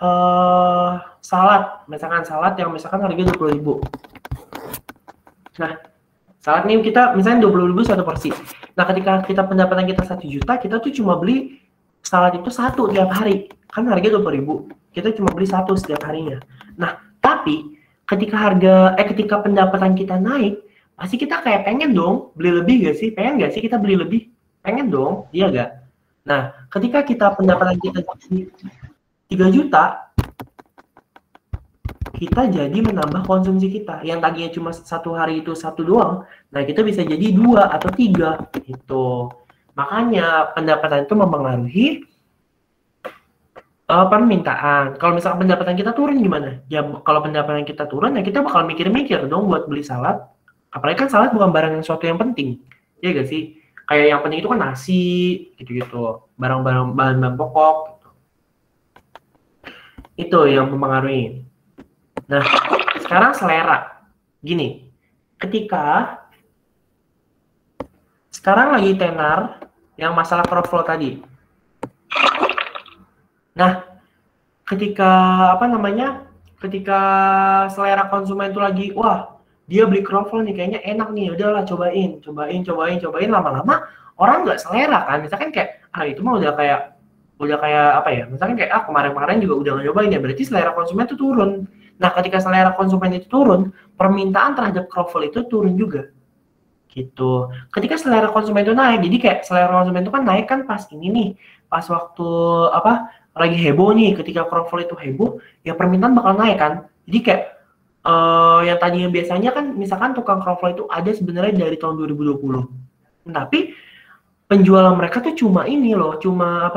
salad, misalkan salad yang misalkan harga 20.000. Nah, salad nih kita misalnya 20.000 satu porsi. Nah, ketika kita pendapatan kita 1 juta, kita tuh cuma beli salad itu 1 tiap hari, kan harga 20.000. Kita cuma beli 1 setiap harinya. Nah, tapi ketika pendapatan kita naik, pasti kita kayak pengen dong beli lebih gak sih? Pengen gak sih kita beli lebih? Pengen dong, iya gak? Nah, ketika kita pendapatan kita 3 juta, kita jadi menambah konsumsi kita. Yang tadinya cuma satu hari itu 1 doang, nah kita bisa jadi 2 atau 3 gitu. Makanya pendapatan itu mempengaruhi permintaan. Kalau misalkan pendapatan kita turun gimana? Ya kalau pendapatan kita turun, ya kita bakal mikir-mikir dong buat beli salad. Apalagi kan salad bukan barang yang suatu yang penting. Iya gak sih? Kayak yang penting itu kan nasi, gitu-gitu. Barang-barang bahan-bahan pokok. Gitu. Itu yang mempengaruhi. Nah, sekarang selera. Gini, ketika sekarang lagi tenar yang masalah crowdflow tadi. Nah, ketika ketika selera konsumen itu lagi, wah, dia beli crowdflow nih kayaknya enak nih, udahlah cobain, lama-lama orang nggak selera kan. Misalkan kayak, itu mah udah kayak apa ya? Misalkan kayak kemarin-kemarin juga udah nyobain ya, berarti selera konsumen itu turun. Nah, ketika selera konsumen itu turun, permintaan terhadap crowdflow itu turun juga. Gitu. Ketika selera konsumen itu naik, jadi kayak selera konsumen itu kan naik kan pas ini nih, pas waktu lagi heboh nih, ketika crowdflow itu heboh, ya permintaan bakal naik kan. Jadi kayak yang tadinya biasanya kan misalkan tukang crowdflow itu ada sebenarnya dari tahun 2020. Tapi penjualan mereka tuh cuma ini loh, cuma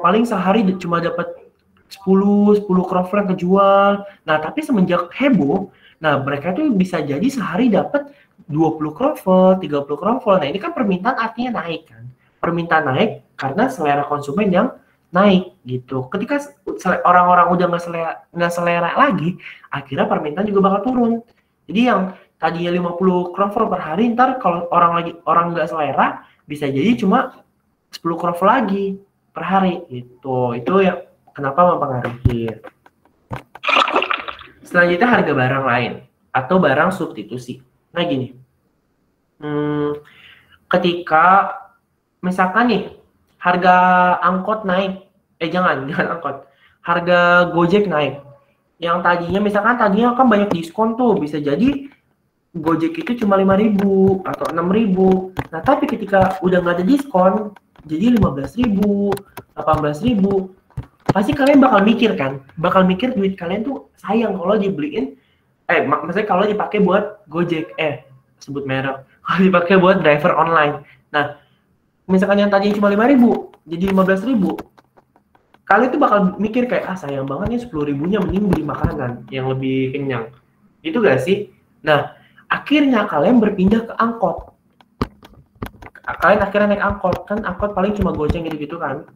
paling sehari cuma dapat 10 crowdflow yang kejual. Nah, tapi semenjak heboh, nah mereka tuh bisa jadi sehari dapat 20 crowdflow, 30 crowdflow. Nah, ini kan permintaan artinya naik kan. Permintaan naik karena selera konsumen yang naik gitu. Ketika orang-orang udah nggak selera lagi, akhirnya permintaan juga bakal turun. Jadi yang tadinya 50 crowdflow per hari, ntar kalau orang nggak selera, bisa jadi cuma 10 crowdflow lagi per hari gitu. Itu yang kenapa mempengaruhi. Selanjutnya harga barang lain atau barang substitusi. Nah gini, ketika misalkan nih harga angkot naik, jangan angkot, harga Gojek naik. Yang tadinya kan banyak diskon tuh, bisa jadi Gojek itu cuma 5.000 atau 6.000. Nah tapi ketika udah nggak ada diskon, jadi 15.000, 18.000. Pasti kalian bakal mikir duit kalian tuh sayang kalau dibeliin, maksudnya kalau dipakai buat Gojek, sebut merek, kalau dipakai buat driver online. Nah, misalkan yang tadinya cuma 5.000, jadi 15.000, kalian tuh bakal mikir kayak, sayang banget nih 10.000-nya mending beli makanan yang lebih kenyang. Gitu gak sih? Nah, akhirnya kalian berpindah ke angkot. Kalian akhirnya naik angkot, kan angkot paling cuma goceng gitu-gitu kan.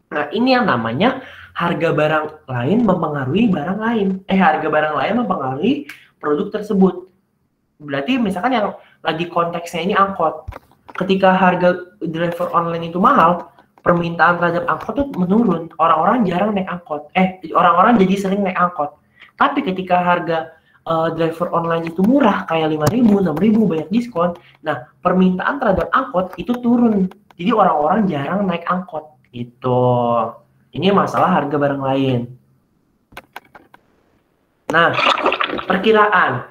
Nah, ini yang namanya harga barang lain mempengaruhi barang lain. Harga barang lain mempengaruhi produk tersebut. Berarti misalkan yang lagi konteksnya ini angkot. Ketika harga driver online itu mahal, permintaan terhadap angkot itu menurun. Orang-orang jarang naik angkot. Orang-orang jadi sering naik angkot. Tapi ketika harga driver online itu murah, kayak 5.000, 6.000, banyak diskon. Nah, permintaan terhadap angkot itu turun. Jadi orang-orang jarang naik angkot. Itu. Ini masalah harga barang lain. Nah, perkiraan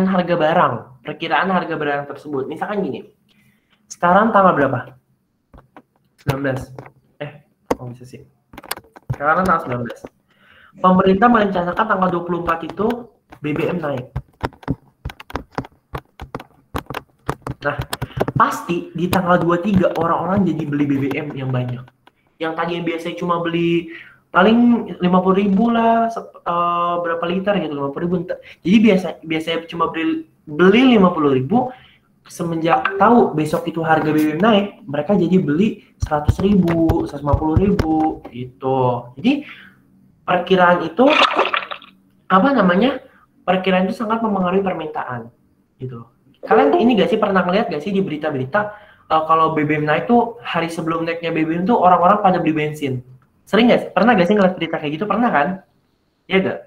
harga barang tersebut. Misalkan gini. Sekarang tanggal berapa? 19. Kok bisa sih? Sekarang tanggal 19. Pemerintah merencanakan tanggal 24 itu BBM naik. Nah, pasti di tanggal 23 orang-orang jadi beli BBM yang banyak. Yang tadinya biasanya cuma beli paling 50.000 lah, berapa liter gitu, 50.000. Jadi biasanya cuma beli 50.000, semenjak tahu besok itu harga BBM naik, mereka jadi beli 100.000, 150.000 gitu. Jadi perkiraan itu perkiraan itu sangat mempengaruhi permintaan gitu. Kalian ini gak sih pernah ngeliat gak sih di berita-berita kalau BBM naik tuh hari sebelum naiknya BBM tuh orang-orang pada beli bensin. Sering gak sih? Pernah gak sih ngeliat berita kayak gitu? Pernah kan? Iya gak?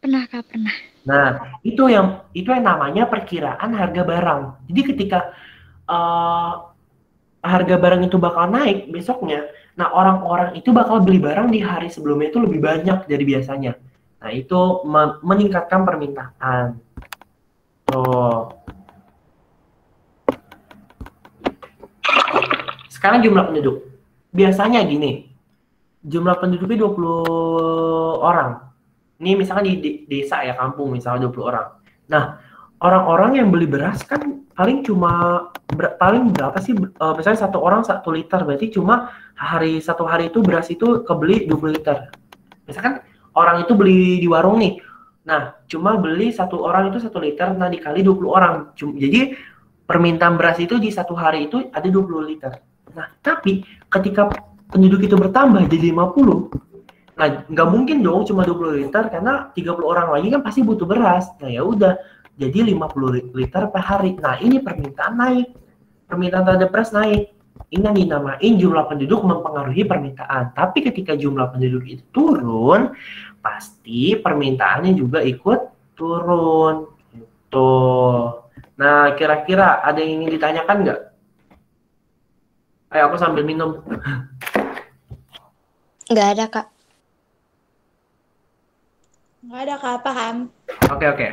Pernah, Kak, pernah. Nah, itu yang namanya perkiraan harga barang. Jadi ketika harga barang itu bakal naik besoknya, nah orang-orang itu bakal beli barang di hari sebelumnya itu lebih banyak dari biasanya. Nah, itu meningkatkan permintaan. Sekarang jumlah penduduk. Biasanya gini, jumlah penduduknya 20 orang. Ini misalkan di desa ya, kampung misalnya 20 orang. Nah, orang-orang yang beli beras kan paling paling berapa sih? Misalnya satu orang 1 liter, berarti cuma satu hari itu beras itu kebeli 20 liter. Misalkan orang itu beli di warung nih. Nah, cuma beli satu orang itu 1 liter, nah dikali 20 orang. Jadi permintaan beras itu di satu hari itu ada 20 liter. Nah, tapi ketika penduduk itu bertambah jadi 50, nah nggak mungkin dong cuma 20 liter karena 30 orang lagi kan pasti butuh beras. Nah ya udah, jadi 50 liter per hari. Nah ini permintaan naik, permintaan terhadap beras naik. Ini yang dinamain jumlah penduduk mempengaruhi permintaan. Tapi ketika jumlah penduduk itu turun, pasti permintaannya juga ikut turun. Gitu. Nah kira-kira ada yang ingin ditanyakan nggak? Ayo aku sambil minum. Nggak ada, Kak. Nggak ada, Kak. Paham. Oke.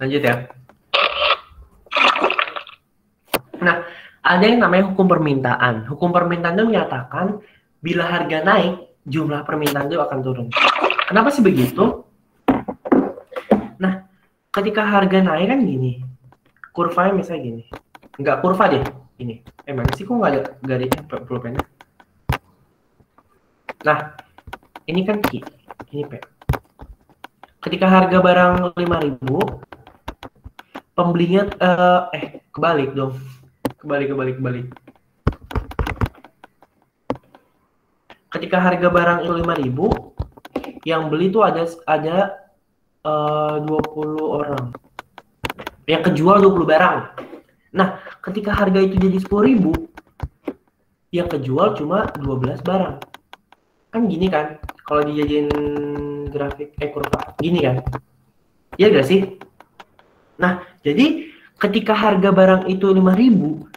Lanjut ya. Nah, ada yang namanya hukum permintaan. Hukum permintaan itu menyatakan bila harga naik, jumlah permintaan itu akan turun. Kenapa sih begitu? Nah, ketika harga naik kan gini. Kurvanya misalnya gini. Enggak kurva deh, ini. Mana sih kok nggak ada garisnya pulpennya? Nah, ini kan Q, ini P. Ketika harga barang 5.000, pembelinya kebalik dong. Kebalik. Ketika harga barang itu 5.000, yang beli tuh ada 20 orang. Yang kejual 20 barang. Nah, ketika harga itu jadi 10.000, yang kejual cuma 12 barang. Kan gini kan, kalau dijadiin grafik kurva, gini kan. Iya gak sih? Nah, jadi ketika harga barang itu 5.000,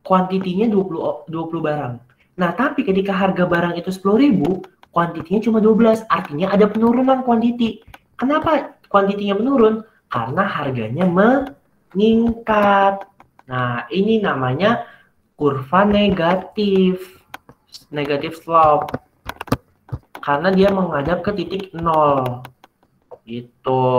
kuantitinya 20 barang. Nah, tapi ketika harga barang itu 10.000, kuantitinya cuma 12. Artinya ada penurunan kuantiti. Kenapa kuantitinya menurun? Karena harganya meningkat. Nah, ini namanya kurva negatif slope. Karena dia menghadap ke titik 0. Gitu.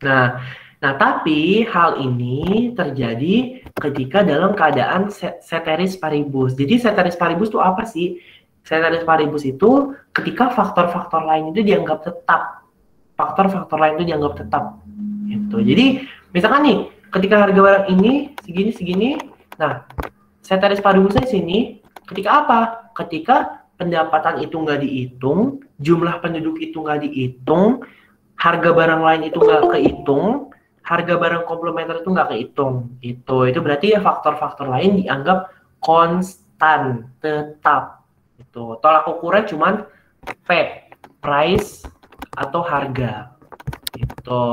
Nah, tapi hal ini terjadi ketika dalam keadaan ceteris paribus. Jadi ceteris paribus itu apa sih? Ceteris paribus itu ketika faktor-faktor lain itu dianggap tetap. Gitu. Jadi, misalkan nih, ketika harga barang ini segini, nah ceteris paribusnya di sini. Ketika apa? Ketika pendapatan itu nggak dihitung, jumlah penduduk itu nggak dihitung, harga barang lain itu nggak kehitung, harga barang komplementer itu nggak kehitung. Itu berarti ya faktor-faktor lain dianggap konstan, tetap. Itu tolak ukurnya cuman P, price atau harga. Itu.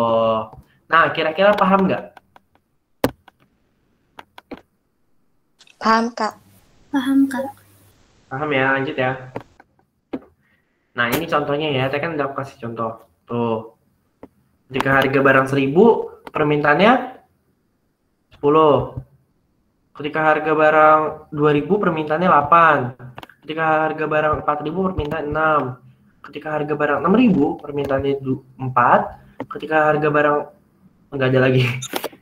Nah, kira-kira paham nggak? Paham, Kak. Paham, Kak. Paham ya, lanjut ya. Nah, ini contohnya ya, saya kan udah kasih contoh. Tuh. Ketika harga barang 1.000, permintaannya 10. Ketika harga barang 2.000, permintaannya 8. Ketika harga barang 4.000, permintaan 6. Ketika harga barang 6.000, permintaannya 4. Ketika harga barang enggak ada lagi.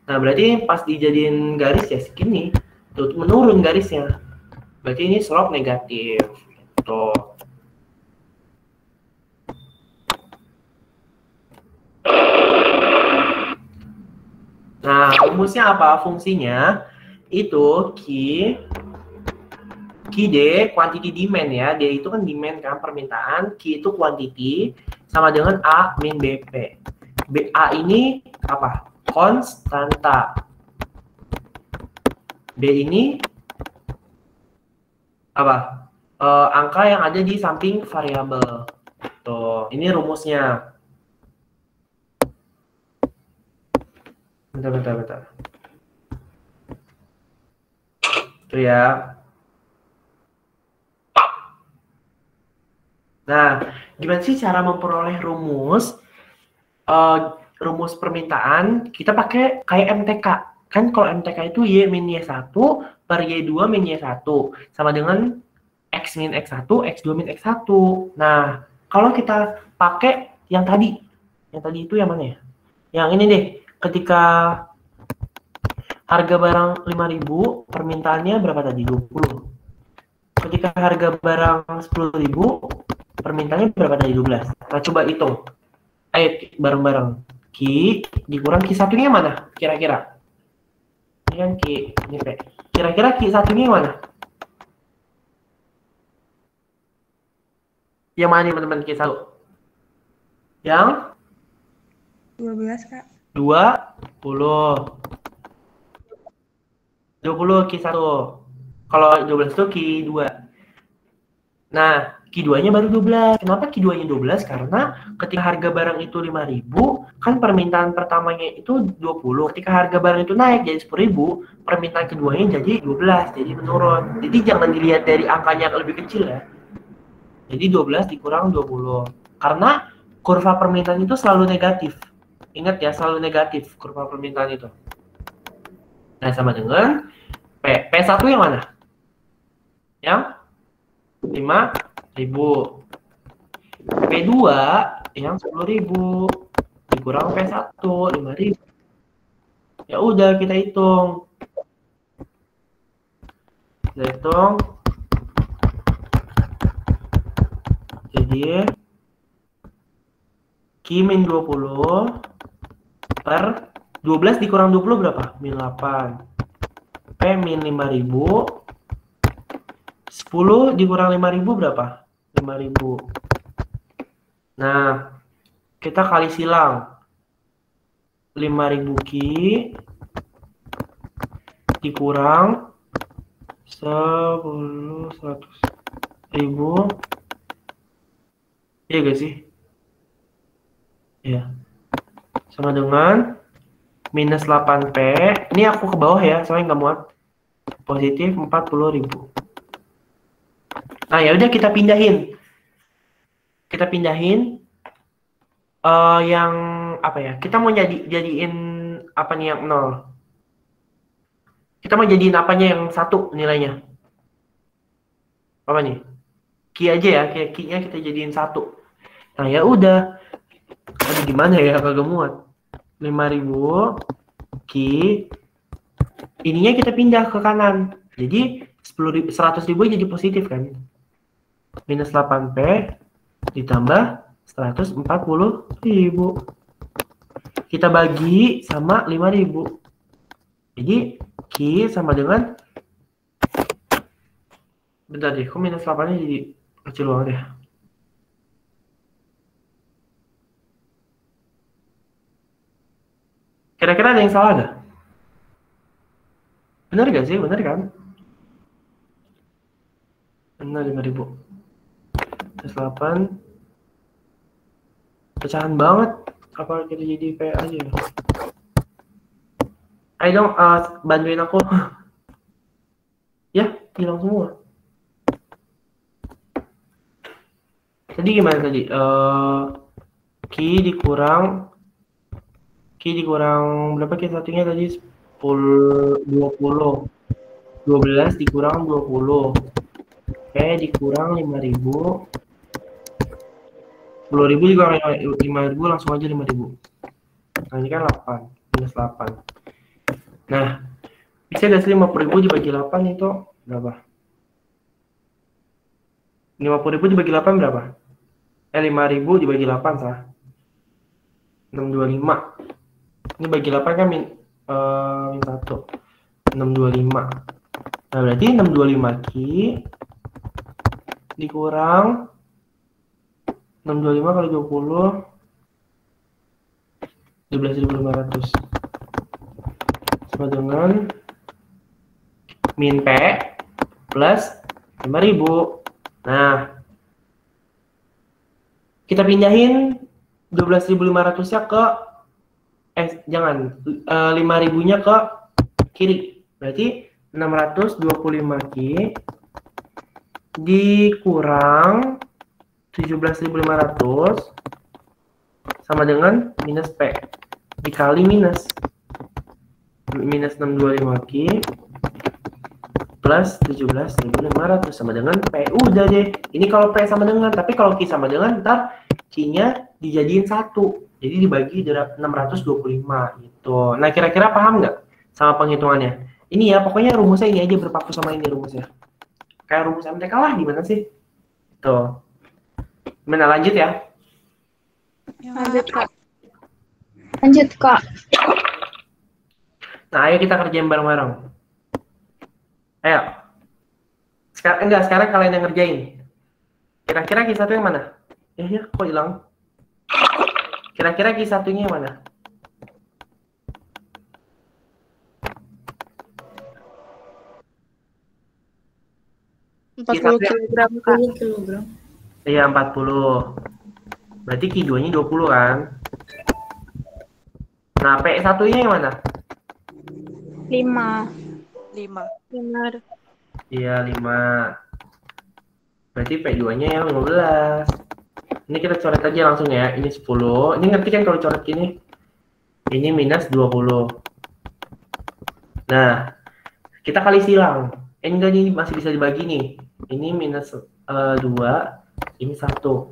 Nah, berarti pas dijadiin garis ya segini. Tuh, menurun garisnya. Berarti ini slope negatif. Gitu. Nah, rumusnya apa? Fungsinya itu Q D, quantity demand ya. D itu kan demand kan, permintaan. Q itu quantity, sama dengan A min BP. A ini apa? Konstanta. B ini apa? Angka yang ada di samping variabel. Tuh, ini rumusnya. Bentar. Tuh ya. Nah, gimana sih cara memperoleh rumus? Rumus permintaan kita pakai kayak MTK. Kan kalau MTK itu Y min Y1 per Y2 min Y1. Sama dengan X min X1, X2 min X1. Nah, kalau kita pakai yang tadi itu yang mana ya? Yang ini deh, ketika harga barang 5.000, permintaannya berapa tadi? 20. Ketika harga barang 10.000, permintaannya berapa tadi? 12. Nah, coba hitung. Ayo bareng-bareng. Q dikurang Q1-nya mana? Kira-kira. Ini kan Q, ini P. Kira-kira Q1-nya mana? Yang mana nih teman-teman Q1? Yang 12, Kak. 20. 20 Q1. Kalau 12 itu Q2. Nah, Q2-nya baru 12. Kenapa Q2-nya 12? Karena ketika harga barang itu 5.000, kan permintaan pertamanya itu 20. Ketika harga barang itu naik jadi 10.000, permintaan keduanya jadi 12, jadi menurun. Jadi jangan dilihat dari angkanya yang lebih kecil ya. Jadi 12 dikurang 20. Karena kurva permintaan itu selalu negatif. Ingat ya, selalu negatif kurva permintaan itu. Nah, sama dengan P1 yang mana? Yang 5.000. P2 yang 10.000 dikurang P1 5.000. Ya udah kita hitung. Jadi Q min 20 per 12 dikurang 20 berapa? Min 8. P min 5.000. 10 dikurang 5.000 berapa? 5.000. Nah, kita kali silang. 5.000 Q dikurang 100.000. Iya gak sih? Iya. Sama dengan minus 8P. Ini aku ke bawah ya, soalnya nggak muat. Positif 40.000. Nah, ya udah kita pindahin. Yang apa ya? Kita mau jadiin apa nih yang 0? Kita mau jadiin apanya yang 1 nilainya? Apa nih? Q aja ya, kayak Q-nya kita jadiin 1. Nah, ya udah. Aduh, gimana ya, kagak muat. 5.000 Q. Ininya kita pindah ke kanan. Jadi 100.000 jadi positif kan? Minus 8P ditambah 140.000. Kita bagi sama 5.000. Jadi Q sama dengan, bentar deh, kok minus 8-nya jadi kecil banget ya? Kira-kira ada yang salah nggak? Benar nggak sih? Benar kan? Benar 5.000. Plus 8. Pecahan banget. Apa kita jadi P aja ya? Ayo dong, bantuin aku. Ya, hilang semua. Tadi gimana tadi? Q dikurang berapa Q satunya tadi? 10, 20. 12 dikurang 20. P dikurang 5.000. 10.000 dikurang 5.000, langsung aja 5.000. Nah, ini kan 8. Minus 8. Nah, bisa gak sih 50.000 dibagi 8 itu berapa? 50.000 dibagi 8 berapa? 5.000 dibagi 8 sah. 625. Ini bagi 8 kan min 1. 625. Nah, berarti 625 Q dikurang 625 kali 20 12.500 sama dengan min P plus 5.000. Nah, kita pindahin 12.500-nya ke 5.000-nya ke kiri. Berarti 625 Q dikurang 17.500 sama dengan minus P dikali minus. minus 625Q plus 17.500 sama dengan P. Udah deh. Ini kalau P sama dengan, tapi kalau Q sama dengan, ntar Q-nya dijadiin 1. Jadi dibagi 625 gitu. Nah, kira-kira paham nggak sama penghitungannya? Ini ya, pokoknya rumusnya ini aja, berpaku sama ini rumusnya. Kayak rumus MTK lah, gimana sih? Tuh. Gimana, lanjut ya? Lanjut, Kak. Lanjut, Kak. Nah, ayo kita kerjain bareng-bareng. Ayo. Sekarang kalian yang ngerjain. Kira-kira Q1 yang mana? Ya, kok hilang? Kira-kira Q1-nya yang mana? Kilogram, Kak. Kilogram. Iya, 40. Berarti Q2-nya 20 kan? Nah, P1-nya yang mana? 5. 5. Benar. Iya, 5. Berarti P2-nya yang 15. Ini kita coret aja langsung ya. Ini 10. Ini ngerti kan kalau coret gini? Ini minus 20. Nah, kita kali silang. Enggak, nih masih bisa dibagi nih. Ini minus 2. Ini 1.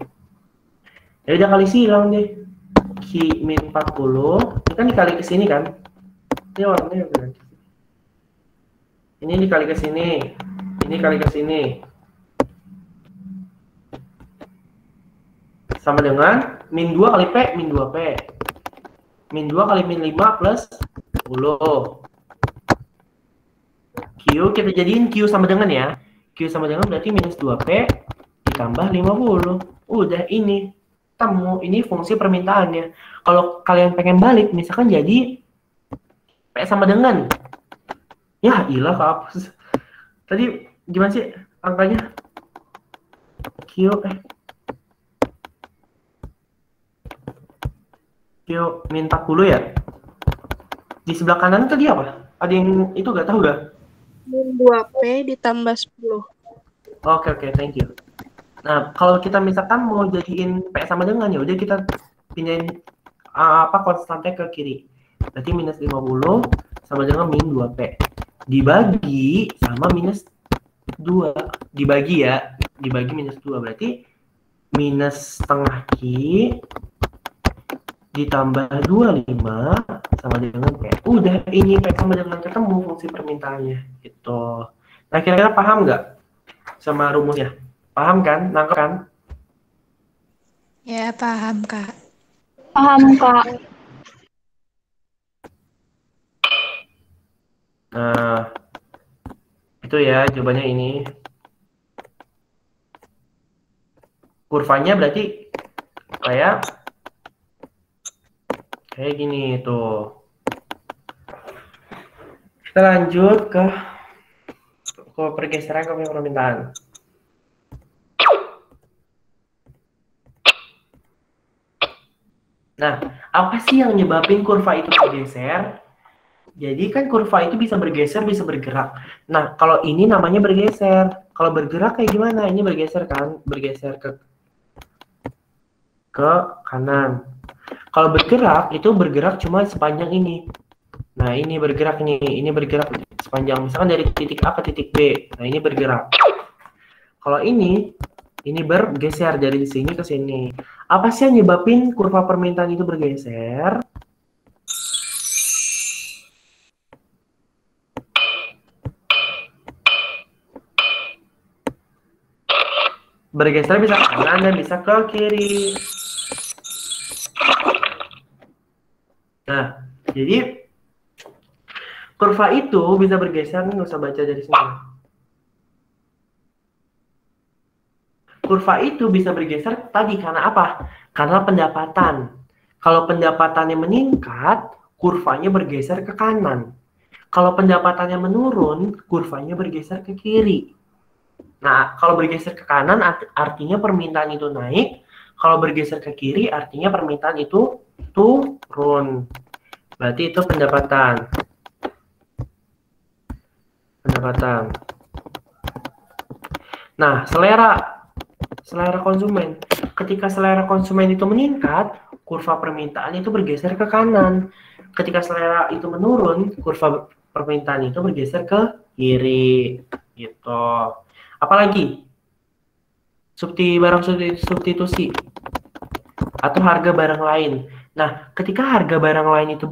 Ya udah kali silang deh. Q min 40. Ini kan dikali ke sini kan? Ini warnanya berarti. Ini dikali ke sini. Ini kali ke sini. Sama dengan min 2 kali P, min 2P. Min 2 kali min 5 plus 10. Q, kita jadiin Q sama dengan ya. Q sama dengan berarti minus 2P ditambah 50. Udah ini. Temu, ini fungsi permintaannya. Kalau kalian pengen balik, misalkan jadi P sama dengan. Ya, ilah kehapus. Tadi gimana sih angkanya? Q min 40 ya? Di sebelah kanan tadi apa? Ada yang itu gak tahu gak? Min 2P ditambah 10. Oke, thank you. Nah, kalau kita misalkan mau jadiin P sama dengan, ya udah kita pindahin konstantnya ke kiri. Berarti minus 50 sama dengan min 2P. Dibagi sama minus 2. Dibagi ya. Dibagi minus 2. Berarti minus setengah Q ditambah 25 sama dengan P. Udah, ini P sama dengan ketemu fungsi permintaannya. Gitu. Nah, kira-kira paham nggak sama rumusnya? Paham kan? Nangkep kan? Ya, paham, Kak. Paham, Kak. Nah, itu ya jawabannya ini. Kurvanya berarti kayak gini tuh. Kita lanjut ke pergeseran ke permintaan. Nah, apa sih yang nyebabin kurva itu bergeser? Jadi kan kurva itu bisa bergeser, bisa bergerak. Nah, kalau ini namanya bergeser. Kalau bergerak kayak gimana? Ini bergeser kan? Bergeser ke kanan. Kalau bergerak, itu bergerak cuma sepanjang ini. Nah, ini bergerak nih. Ini bergerak sepanjang, misalkan dari titik A ke titik B. Nah, ini bergerak. Kalau ini bergeser dari sini ke sini. Apa sih yang nyebabin kurva permintaan itu bergeser? Bergeser bisa ke kanan dan bisa ke kiri. Nah, jadi kurva itu bisa bergeser, nggak usah baca dari sini. Kurva itu bisa bergeser tadi karena apa? Karena pendapatan. Kalau pendapatannya meningkat, kurvanya bergeser ke kanan. Kalau pendapatannya menurun, kurvanya bergeser ke kiri. Nah, kalau bergeser ke kanan artinya permintaan itu naik. Kalau bergeser ke kiri artinya permintaan itu turun. Berarti itu pendapatan. Nah, selera konsumen. Ketika selera konsumen itu meningkat, kurva permintaan itu bergeser ke kanan. ketika selera itu menurun, kurva permintaan itu bergeser ke kiri, gitu. Apalagi barang substitusi atau harga barang lain. Nah, ketika harga barang lain itu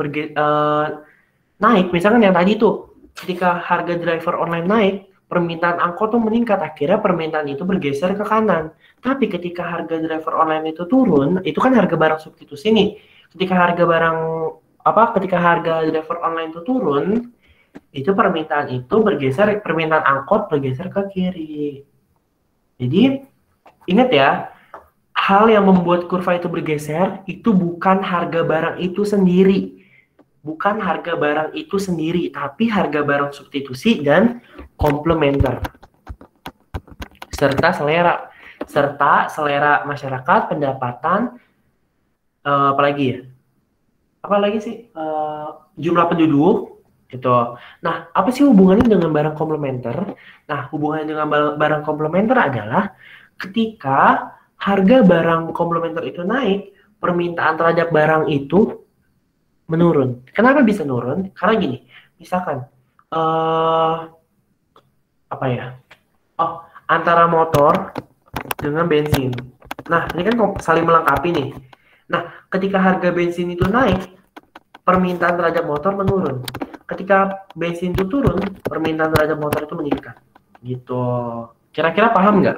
naik, misalkan yang tadi tuh, ketika harga driver online naik, permintaan angkot tuh meningkat, akhirnya permintaan itu bergeser ke kanan. Tapi ketika harga driver online itu turun, itu kan harga barang substitusi nih. Ketika harga driver online itu turun, itu permintaan angkot bergeser ke kiri. Jadi ingat ya, hal yang membuat kurva itu bergeser itu bukan harga barang itu sendiri. Bukan harga barang itu sendiri, tapi harga barang substitusi dan komplementer. Serta selera masyarakat, pendapatan, apalagi ya? Apalagi sih? Jumlah penduduk, gitu. Nah, apa sih hubungannya dengan barang komplementer? Nah, hubungannya dengan barang komplementer adalah ketika harga barang komplementer itu naik, permintaan terhadap barang itu menurun. Kenapa bisa menurun? Karena gini, misalkan antara motor dengan bensin. Nah, ini kan saling melengkapi nih. Nah, ketika harga bensin itu naik, permintaan terhadap motor menurun. Ketika bensin itu turun, permintaan terhadap motor itu meningkat. Gitu. Kira-kira paham nggak?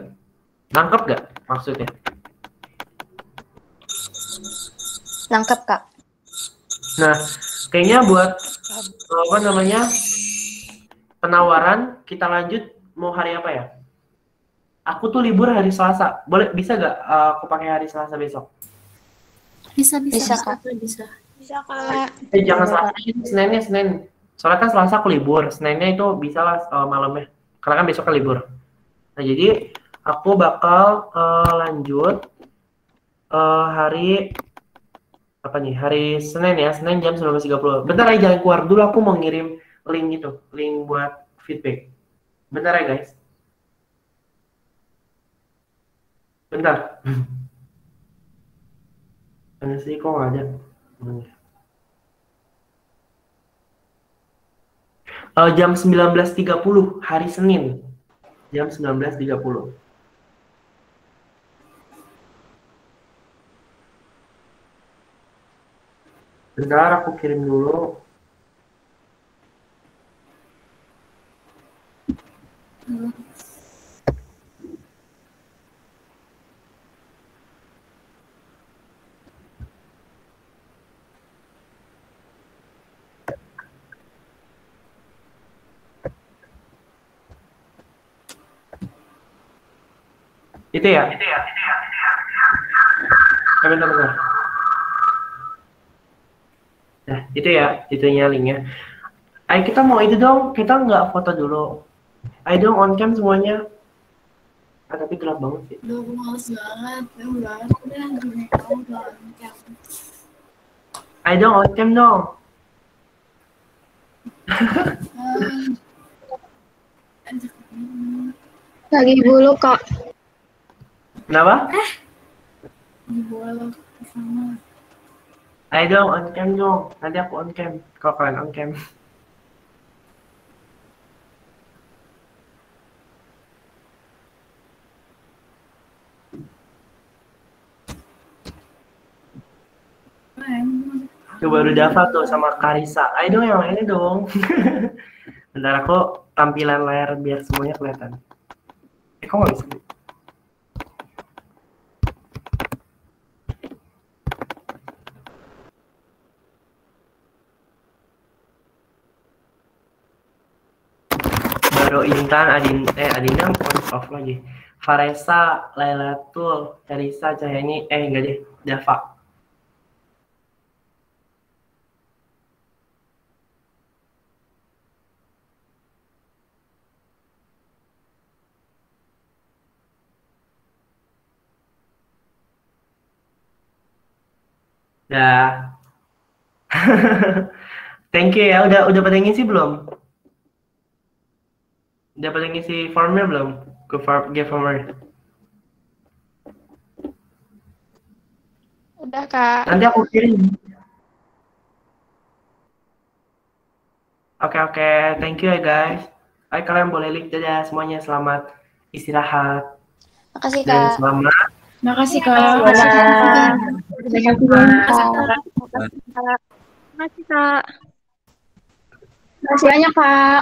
Nangkep nggak maksudnya? Nangkep, Kak. Nah, kayaknya buat penawaran kita lanjut mau hari apa ya? Aku tuh libur hari Selasa. Bisa nggak aku pakai hari Selasa besok? Bisa, Kak. Bisa, Kak. Jangan Selasa, Senin. Soalnya kan Selasa aku libur. Seninnya itu bisa lah malamnya. Karena kan besok kan libur. Nah, jadi aku bakal lanjut hari Senin ya, Senin jam 19.30. Bentar aja, jangan keluar dulu, aku mau ngirim link buat feedback. Bentar ya guys. Bentar. Mana sih, kok nggak ada? Jam 19.30 hari Senin. Jam 19.30. Bentar, aku kirim dulu. Itu ya? Bentar. Nah, itu ya, itunya linknya. Ayo kita mau itu dong, kita nggak foto dulu. Ayo dong on cam semuanya. Tapi gelap banget sih. Udah males banget, udah gini kamu udah on cam. Ayo dong on cam dong. Lagi bulu, Kak. Kenapa? Lagi bulu sama. Ayo dong on cam dong. Nanti aku on cam. Kalau kalian on cam. Coba baru Dava tuh sama Karisa. Ayo dong yang lainnya dong. Bentar aku tampilan layar biar semuanya kelihatan. Kok nggak bisa? Baru Intan, Adinda off lagi. Faresa, Lailatul, Karisa, Cahyani, enggak deh, Dava. Dah. Thank you ya. Udah pada ngisi belum? Udah pada ngisi formnya belum? Get former. Udah, Kak. Nanti aku kirim. Oke, thank you ya guys. Ayo kalian boleh lift dadah semuanya, selamat istirahat Makasih, dan Kak. selamat Makasih, Kak. Makasih, Kak. Makasih, Kak. Makasih, Kak. Makasih banyak, Kak.